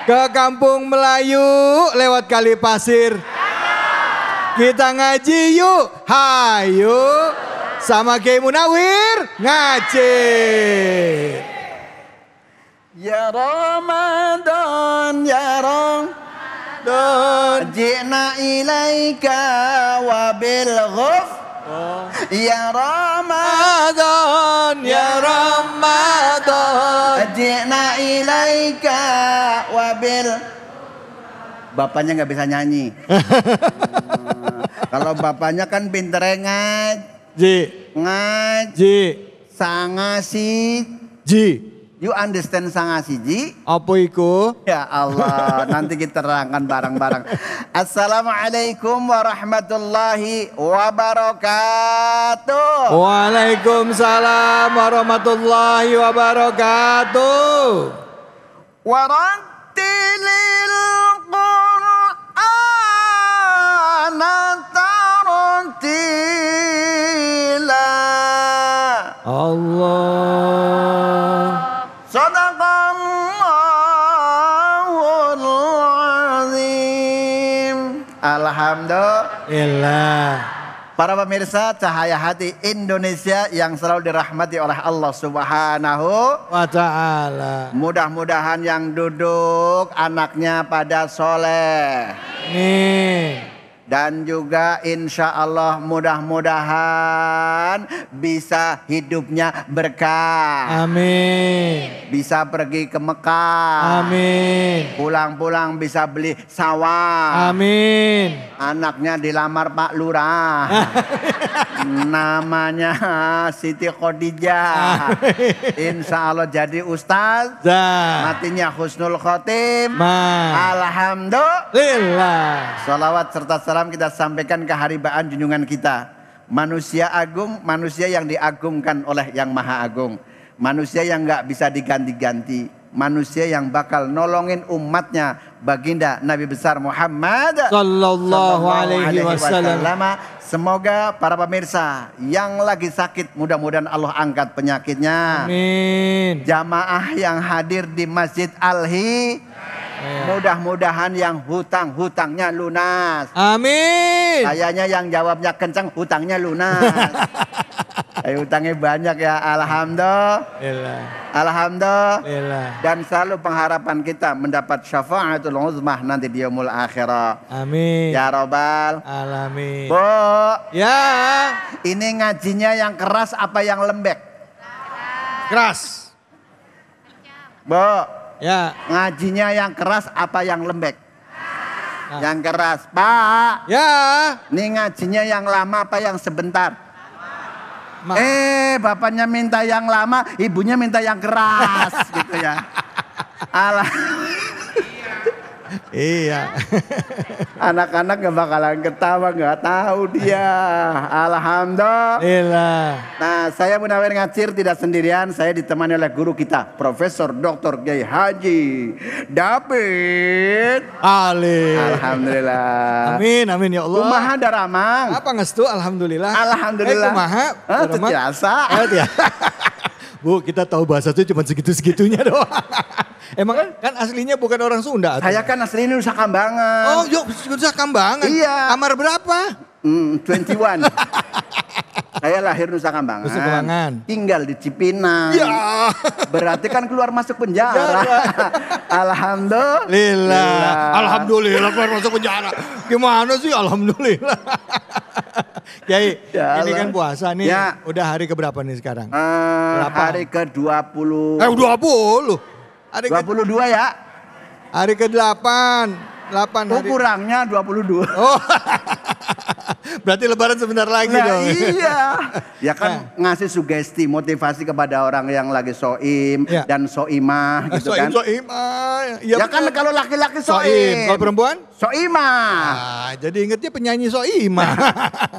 Ke Kampung Melayu lewat Kali Pasir. Kita ngaji yuk, hayu. Sama Kiai Munawir ngaji. Ya Ramadan, ya Ramadan, ji'na ilaika wabil ghuf. Ya Ramadan, ya Ramadan, ji'na ilaika wabil. Bapaknya nggak bisa nyanyi. Kalau bapaknya kan pinter ngaji, sangasi, you understand sangasi, Apa iku? Ya Allah, nanti kita terangkan bareng-bareng. Assalamualaikum warahmatullahi wabarakatuh. Waalaikumsalam warahmatullahi wabarakatuh. Warattilil Qur'ana tartila. Allah. Sadaqallahul azim. Alhamdulillah. Para pemirsa Cahaya Hati Indonesia yang selalu dirahmati oleh Allah Subhanahu wa ta'ala. Mudah-mudahan yang duduk anaknya pada soleh. Amin. Dan juga insya Allah mudah-mudahan bisa hidupnya berkah. Amin. Bisa pergi ke Mekah. Amin. Pulang-pulang bisa beli sawah. Amin. Anaknya dilamar Pak Lurah. Namanya Siti Khadijah. Insya Allah jadi ustaz. Matinya husnul khotim. Alhamdulillah. Salawat serta salam kita sampaikan keharibaan junjungan kita. Manusia agung, manusia yang diagungkan oleh Yang Maha Agung. Manusia yang gak bisa diganti-ganti. Manusia yang bakal nolongin umatnya, baginda Nabi besar Muhammad sallallahu alaihi wasallam. Semoga para pemirsa yang lagi sakit mudah-mudahan Allah angkat penyakitnya. Amin. Jamaah yang hadir di Masjid Al-Hi, mudah-mudahan yang hutang-hutangnya lunas. Amin. Kayaknya yang jawabnya kencang hutangnya lunas. Hutangnya banyak ya. Alhamdulillah. Alhamdulillah. Dan selalu pengharapan kita mendapat syafaatul uzmah nanti di yaumul akhirah. Amin. Ya Rabbal alamin. Bu. Ya. Ini ngajinya yang keras apa yang lembek? Keras. Bu. Ya. Ngajinya yang keras apa yang lembek? Yang keras. Pak. Ya. Ini ngajinya yang lama apa yang sebentar? Bapaknya minta yang lama, ibunya minta yang keras gitu ya. Iya. Anak-anak gak bakalan ketawa, gak tahu dia. Alhamdulillah. Nah, saya Munawir Ngacir tidak sendirian, saya ditemani oleh guru kita, Profesor Dr. Kiai Haji David Ali. Alhamdulillah. Amin, amin ya Allah. Kumaha daramang. Apa ngestu? Alhamdulillah. Alhamdulillah. Kumaha? Biasa. Bu, kita tahu bahasa itu cuma segitu-segitunya doang. Emang kan aslinya bukan orang Sunda? Saya kan aslinya Nusa Kambangan. Oh, yuk Nusa Kambangan. Iya. Kamar berapa? 21. Saya lahir Nusa Kambangan. Nusa Kambangan. Tinggal di Cipinang. Ya. Berarti kan keluar masuk penjara. Alhamdulillah. Alhamdulillah keluar masuk penjara. Gimana sih alhamdulillah. Kiai, ya ini kan puasa nih. Ya. Udah hari keberapa nih sekarang? Hari ke-20. 20. Hari 22 ya. Hari ke-8. 8 hari. Kurangnya 22. Oh. Berarti lebaran sebentar lagi Nah, dong. iya. Ya kan ngasih sugesti, motivasi kepada orang yang lagi soim Ya. dan soimah gitu kan. Soim. Ya kan kalau laki-laki Soim. soim. Kalau perempuan? Soimah. Jadi ingetnya penyanyi soimah.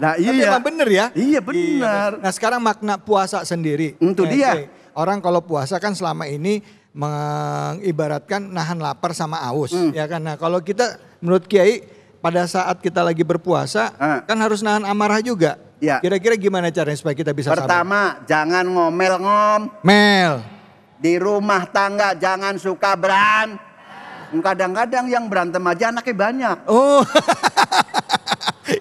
Nah Tapi iya. emang bener ya? Iya benar. Nah sekarang makna puasa sendiri. Itu dia. Oke. Orang kalau puasa kan selama ini mengibaratkan nahan lapar sama aus. Ya kan. Nah kalau kita menurut Kiai pada saat kita lagi berpuasa kan harus nahan amarah juga. Ya. Kira-kira gimana caranya supaya kita bisa sabar? Pertama, jangan ngomel-ngom. Mel. Di rumah tangga jangan suka Kadang-kadang yang berantem aja anaknya banyak. Oh.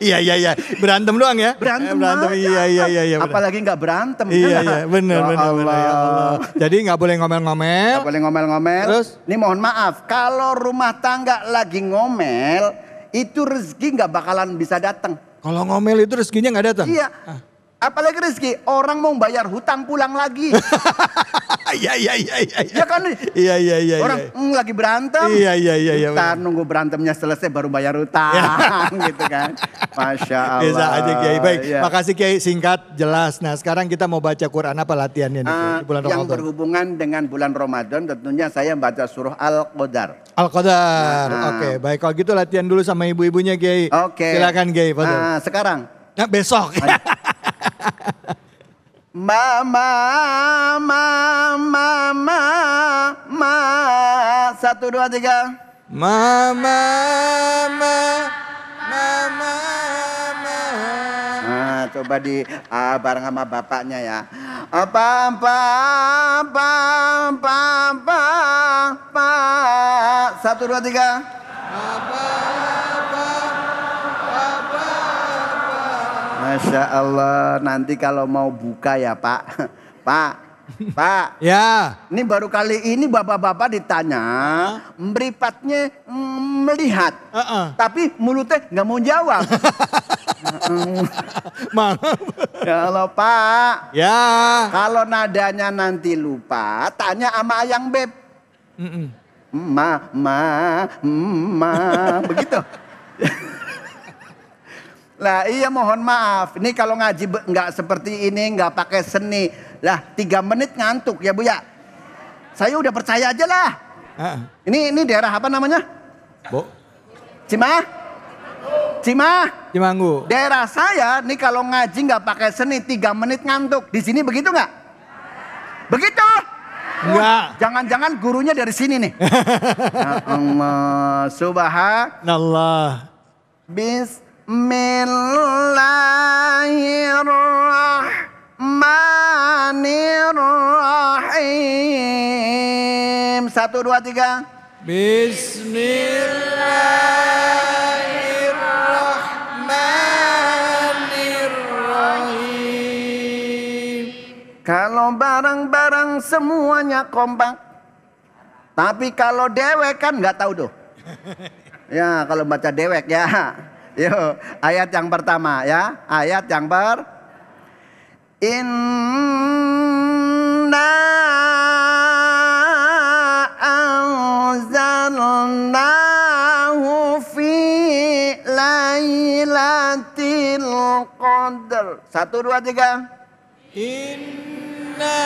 Iya. Berantem doang ya? Berantem aja. Iya. Bener. Apalagi nggak berantem. Iya. Bener. Ya Allah. Jadi nggak boleh ngomel-ngomel. Nggak boleh ngomel-ngomel. Terus? Ini mohon maaf, kalau rumah tangga lagi ngomel, itu rezeki nggak bakalan bisa datang. Kalau ngomel itu rezekinya nggak datang? Iya. Apalagi rezeki, orang mau bayar hutang pulang lagi. Iya. Ya kan? Iya. Orang lagi berantem. Iya. Ntar nunggu berantemnya selesai baru bayar hutang gitu kan. Masya Allah. Bisa aja Kiai. Baik, Iya. makasih Kiai, singkat, jelas. Nah sekarang kita mau baca Quran, apa latihannya nih Kiai, di bulan Yang Ramadan? berhubungan dengan bulan Ramadan tentunya saya baca surah Al-Qadar. Al-Qadar. Oke, baik kalau gitu latihan dulu sama ibu-ibunya Kiai. Oke. Silakan Kiai, fadhil. Sekarang. Nah, besok. Mama. 1, 2, 3. Mama. Nah, coba bareng sama bapaknya ya. 1, 2, 3. Masya Allah, nanti kalau mau buka ya Pak. Pak. Ya. Ini baru kali ini bapak-bapak ditanya, meripatnya melihat. Tapi mulutnya nggak mau jawab. Ya Allah Pak. Ya. Kalau nadanya nanti lupa, tanya sama Ayang Beb. Begitu. Lah iya mohon maaf, ini kalau ngaji nggak seperti ini, nggak pakai seni. Lah 3 menit ngantuk ya Bu ya. Saya udah percaya aja lah. Ini daerah apa namanya? Bu. Cimanggu. Daerah saya nih kalau ngaji nggak pakai seni 3 menit ngantuk. Di sini begitu nggak? Begitu? Enggak. Jangan-jangan gurunya dari sini nih. Ya Allah, subhanallah. Bismillahirrahmanirrahim. 1, 2, 3. Bismillahirrahmanirrahim. Kalau bareng-bareng semuanya kompak. Tapi kalau dewek kan nggak tahu tuh. Ya kalau baca dewek ya. Yuk, ayat yang pertama ya. Ayat yang Inna anzalnahu fi lailatul qadar. 1, 2, 3. Inna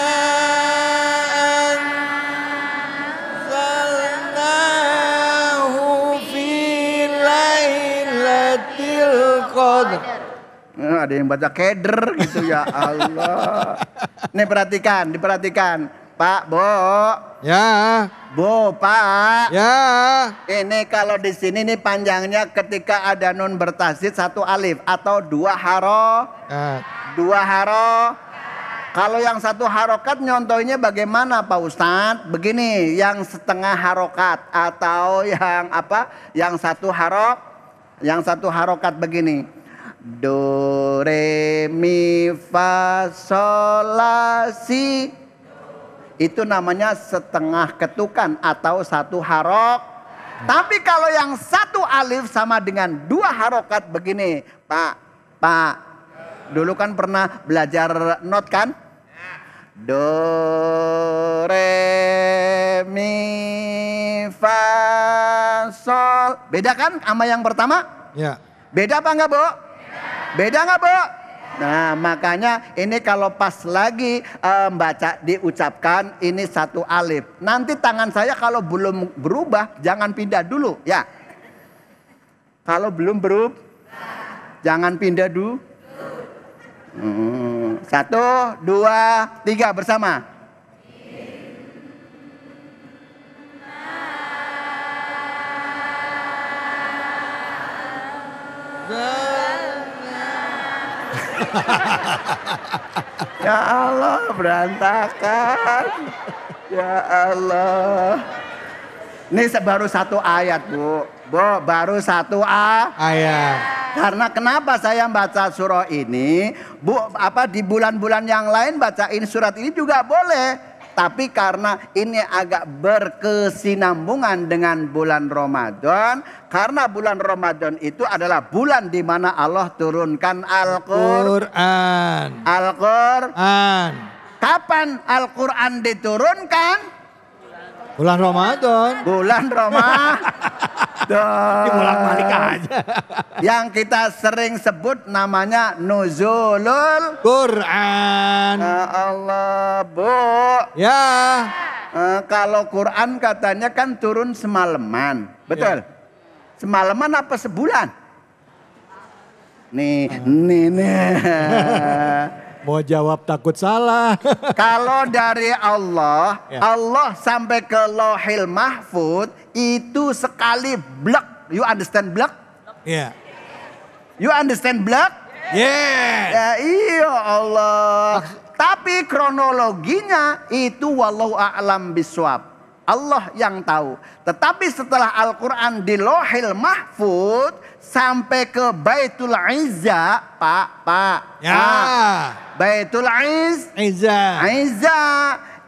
anzalnahu fi lailatul qadar. Ada yang baca keder gitu ya Allah. Nih diperhatikan. Pak, Bu. Ya. Bu, Pak. Ya. Ini kalau di sini nih panjangnya ketika ada nun bertasydid 1 alif atau 2 haro. 2 haro. Kalau yang 1 harokat nyontohnya bagaimana Pak Ustadz? Begini, yang setengah harokat atau yang apa? Yang 1 harokat begini. Do, re, mi, fa, sol, la, si. Itu namanya setengah ketukan atau 1 harok. Tapi kalau yang 1 alif sama dengan 2 harokat begini. Pak, dulu kan pernah belajar not kan? Do, re, mi, fa, sol. Beda kan sama yang pertama? Ya. Beda apa enggak Bu? Beda nggak, Bu? Nah, makanya ini kalau pas lagi baca diucapkan ini satu alif. Nanti tangan saya kalau belum berubah jangan pindah dulu ya. Kalau belum berubah jangan pindah dulu. 1, 2, 3 bersama. Ya Allah, berantakan. Ya Allah. Ini baru satu ayat, Bu. Bu, baru satu ayat. Karena kenapa saya baca surah ini, Bu, di bulan-bulan yang lain bacain surat ini juga boleh. Tapi karena ini agak berkesinambungan dengan bulan Ramadan, karena bulan Ramadan itu adalah bulan di mana Allah turunkan Al-Qur'an. Al-Qur'an. Kapan Al-Qur'an diturunkan? Bulan Ramadan. Bulan Ramadan. Dibolak-balik aja. Yang kita sering sebut namanya Nuzulul Quran. Ya Allah, Bu. Ya. Kalau Quran katanya kan turun semalaman. Betul? Ya. Semalaman apa sebulan? Nih. Mau jawab takut salah. Kalau dari Allah, ya. Allah sampai ke Lauhil Mahfud itu sekali blek. You understand blek? Iya. You understand blek? Yeah. Ya iya Allah. Tapi kronologinya itu wallahu a'lam bishawab. Allah yang tahu. Tetapi setelah Al-Quran di Lauhil Mahfud sampai ke Baitul Izza, Pak. Ya. Baitul Izza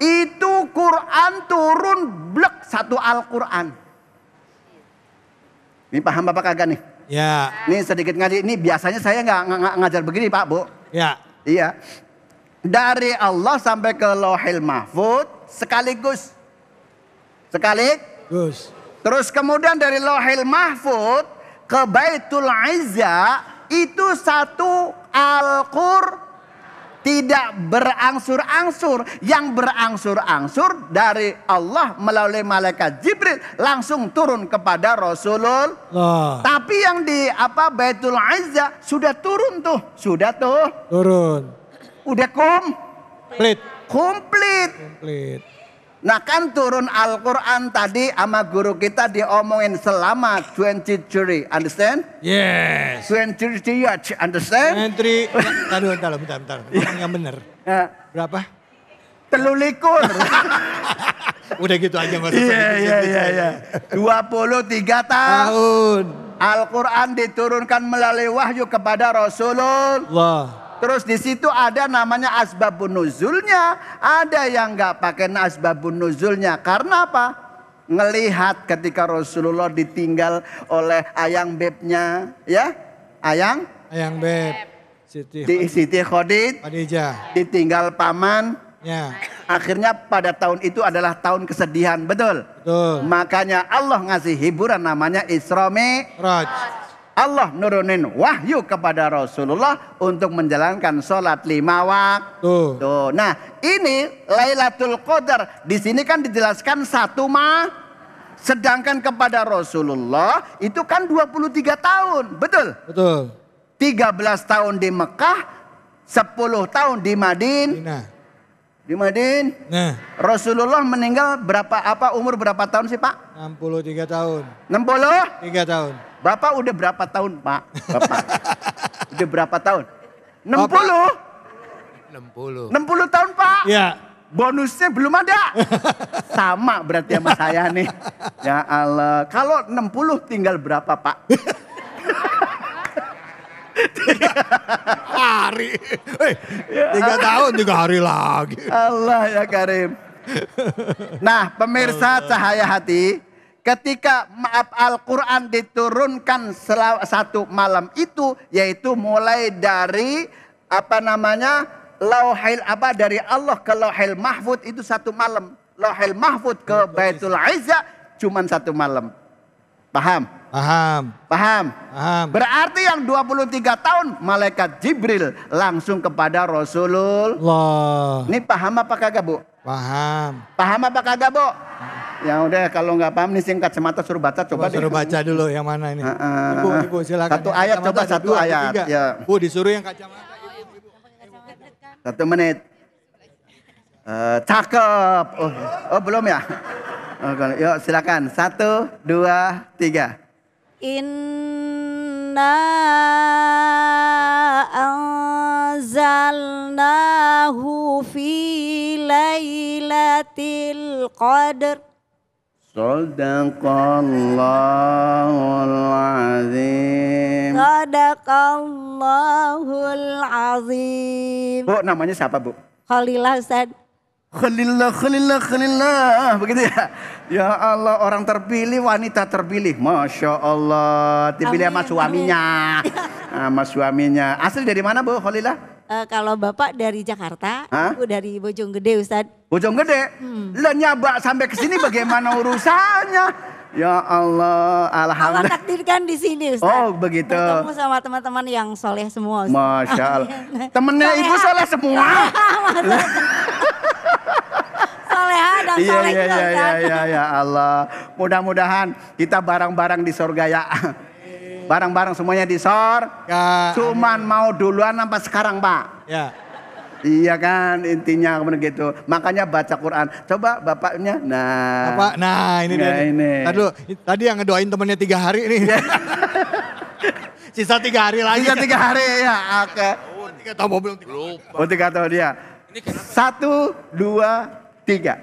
itu Quran turun blek satu Al-Quran. Ini paham Bapak kagak nih? Ya. Ini sedikit ngaji. Ini biasanya saya nggak ngajar begini Pak, Bu. Ya. Iya. Dari Allah sampai ke Lauhil Mahfud sekaligus. Terus kemudian dari Lauhil Mahfud ke Baitul Izza itu satu Al-Qur'an, tidak berangsur-angsur. Yang berangsur-angsur dari Allah melalui malaikat Jibril langsung turun kepada Rasulullah. Tapi yang di Baitul Izza sudah turun tuh. Turun. Udah komplit. Nah kan turun Al-Quran tadi sama guru kita diomongin selama 23. Understand? Yes. 23 years. Understand? 23. Bentar. Yang bener. Berapa? 23. Udah gitu aja nggak usah. Iya. 23 tahun. Al-Quran diturunkan melalui wahyu kepada Rasulullah. Terus di situ ada namanya asbabun nuzulnya, ada yang nggak pakai asbabun nuzulnya. Karena apa? Ngelihat ketika Rasulullah ditinggal oleh ayang bebnya, ya, ayang beb, Siti Khadijah, ditinggal paman. Ya. Akhirnya pada tahun itu adalah tahun kesedihan, betul? Makanya Allah ngasih hiburan namanya Isra Mi'raj. Allah nurunin wahyu kepada Rasulullah untuk menjalankan sholat 5 waktu. Tuh. Nah ini Lailatul Qadar. Di sini kan dijelaskan satu sedangkan kepada Rasulullah itu kan 23 tahun. Betul? 13 tahun di Mekah, 10 tahun di Madinah. Rasulullah meninggal umur berapa tahun sih Pak? 63 tahun. 63 tahun. Bapak udah berapa tahun Pak? Udah berapa tahun? 60 tahun Pak? Ya. Bonusnya belum ada. Sama berarti sama saya nih. Ya Allah. Kalau 60 tinggal berapa Pak? Hari. 3 tahun 3 hari lagi. Allah ya Karim. Nah pemirsa cahaya hati, ketika Al-Quran diturunkan satu malam itu, yaitu mulai dari dari Allah ke Lauhil Mahfud itu satu malam. Lauhil Mahfud ke Baitul Izza cuman satu malam. Paham? Paham. Paham? Paham. Berarti yang 23 tahun malaikat Jibril langsung kepada Rasulullah. Ini paham apa kagak, Bu? Paham. Paham apa kagak, Bu? Ya udah, kalau nggak paham nih singkat semata suruh baca, coba deh. Suruh baca dulu yang mana ini. Ibu silakan. Satu ayat, coba satu ayat. Ya. Bu disuruh yang kacamata. 1 menit. Cakep. Oh belum ya? Yuk silakan. 1, 2, 3. Inna anzalnahu fi lailatul qadr. Sadaqallahul azim. Sadaqallahul azim. Bu, namanya siapa, Bu? Khalilah, Ustaz. Khalillah. Begitu ya? Ya Allah, orang terpilih, wanita terpilih. Masya Allah. Dipilih sama suaminya. Sama suaminya. Asli dari mana, Bu Khalillah? Kalau Bapak dari Jakarta, Ibu dari Bojonggede, Ustaz. Bojonggede? Lah nyabak sampai ke sini bagaimana urusannya? Ya Allah, alhamdulillah. Allah takdirkan di sini, Ustaz. Oh, begitu. Bertemu sama teman-teman yang soleh semua, Ustaz. Masya Allah. Temennya Ibu soleh semua. Soleha dan soleh juga, Ustaz. Iya, ya Allah. Mudah-mudahan kita bareng-bareng di surga ya. Bareng-bareng semuanya di surga. Cuman mau duluan sampai sekarang, Pak. Ya. Iya kan, intinya begitu. Makanya baca Quran. Coba bapaknya. Nah. Bapak, nah ini dia. Ini. Tadi yang ngedoain temennya 3 hari nih. Sisa 3 hari lagi. Sisa 3 hari ya. Oke. Oh, 3 tahun belum. Oh, 3 tahun dia. 1, 2, 3.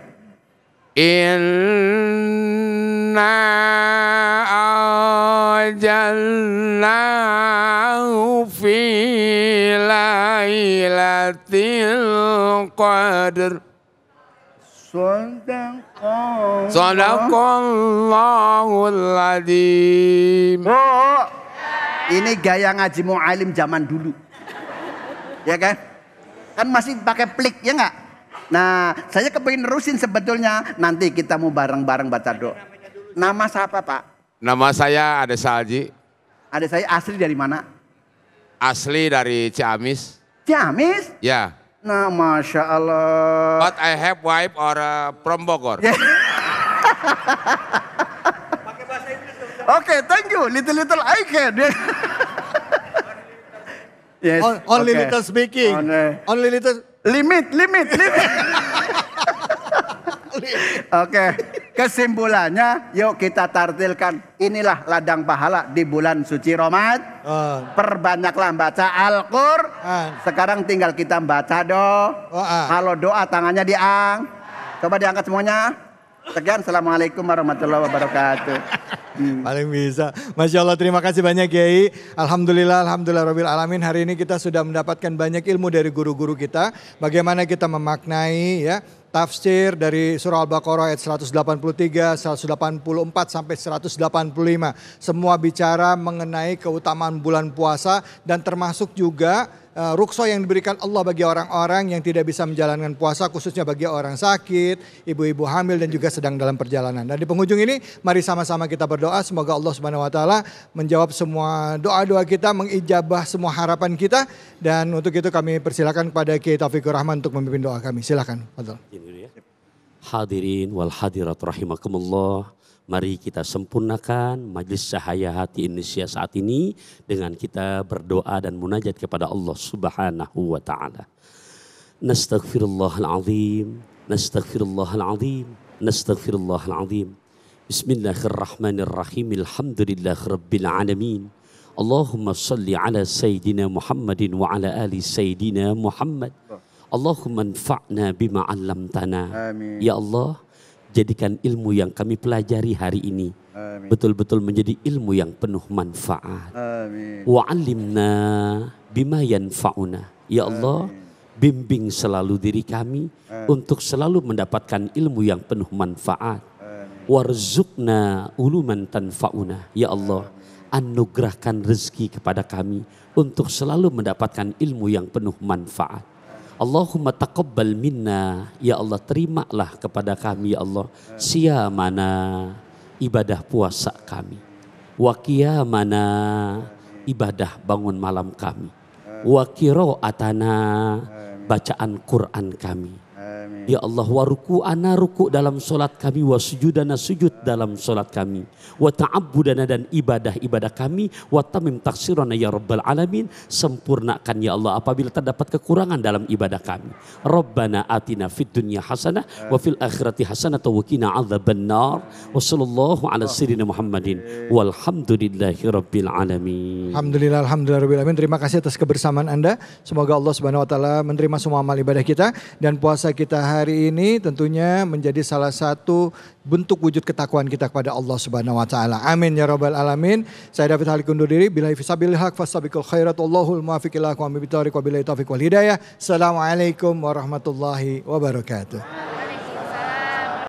Inna ajalnahu fi lailatul qadr. Sadaqallahul azim. Oh, ini gaya ngaji mu'alim zaman dulu. Ya kan? Kan masih pakai plik, ya enggak? Nah, saya kepingin nerusin sebetulnya. Nanti kita mau bareng-bareng baca doa. Nama siapa, Pak? Nama saya Ade Salji. Ade saya asli dari mana? Asli dari Ciamis. Ciamis? Ya. Nah, Masya Allah. But I have wife or from Bogor. Oke, thank you. Little I can. Yes, only little speaking. Only little. Limit. Oke, kesimpulannya yuk kita tartilkan. Inilah ladang pahala di bulan suci Ramadan. Perbanyaklah baca Al-Qur'an. Sekarang tinggal kita baca doa. Kalau doa tangannya coba diangkat semuanya. Sekian, assalamualaikum warahmatullahi wabarakatuh. Paling bisa. Masya Allah, terima kasih banyak Kiai. Alhamdulillah rabbil alamin. Hari ini kita sudah mendapatkan banyak ilmu dari guru-guru kita. Bagaimana kita memaknai ya tafsir dari surah Al-Baqarah ayat 183, 184 sampai 185. Semua bicara mengenai keutamaan bulan puasa dan termasuk juga rukso yang diberikan Allah bagi orang-orang yang tidak bisa menjalankan puasa, khususnya bagi orang sakit, ibu-ibu hamil dan juga sedang dalam perjalanan. Dan di penghujung ini mari sama-sama kita berdoa semoga Allah Subhanahu wa taala menjawab semua doa-doa kita, mengijabah semua harapan kita, dan untuk itu kami persilakan kepada Kiai Taufikur Rahman untuk memimpin doa kami. Silakan. Hadirin wal hadirat rahimakumullah. Mari kita sempurnakan Majelis Cahaya Hati Indonesia saat ini dengan kita berdoa dan munajat kepada Allah Subhanahu wa taala. Nastaghfirullahalazim, nastaghfirullahalazim, nastaghfirullahalazim. Bismillahirrahmanirrahim. Alhamdulillahirabbil alamin. Allahumma salli ala sayyidina Muhammadin wa ala ali sayyidina Muhammad. Allahumma anfa'na bima 'allamtana. Amin. Ya Allah, jadikan ilmu yang kami pelajari hari ini betul-betul menjadi ilmu yang penuh manfaat. Wa 'allimna bima yanfa'una. Ya Allah, bimbing selalu diri kami untuk selalu mendapatkan ilmu yang penuh manfaat. Warzuqna uluman tanfa'una. Ya Allah, anugerahkan rezeki kepada kami untuk selalu mendapatkan ilmu yang penuh manfaat. Allahumma taqabbal minna. Ya Allah, terimalah kepada kami ya Allah siyamana, ibadah puasa kami. wa qiyamana, ibadah bangun malam kami, wa qiraatana, bacaan Quran kami. Ya Allah, wa ruku'ana, ruku' dalam solat kami, wa sujudana, sujud dalam solat kami, wa ta'abbudana, dan ibadah-ibadah kami, wa tamim taksirana ya Rabbal Alamin, sempurnakan ya Allah apabila terdapat kekurangan dalam ibadah kami. Rabbana atina fid dunya hasanah wa fil akhirati hasanah wa qina adzabannar. Wa sallallahu ala sayyidina Muhammadin walhamdulillahi rabbil alamin. Alhamdulillah, alhamdulillah rabbil alamin. Terima kasih atas kebersamaan Anda. Semoga Allah Subhanahu wa taala menerima semua amal ibadah kita, dan puasa kita hari ini tentunya menjadi salah satu bentuk wujud ketakwaan kita kepada Allah Subhanahu wa taala. Amin ya rabbal alamin. Saya David Halik undur diri. Billahi fisabilil haq fastabiqul khairat. Wallahul muwaffiq ila aqwamit thoriq wa billahi taufiq wal hidayah. Assalamualaikum warahmatullahi wabarakatuh.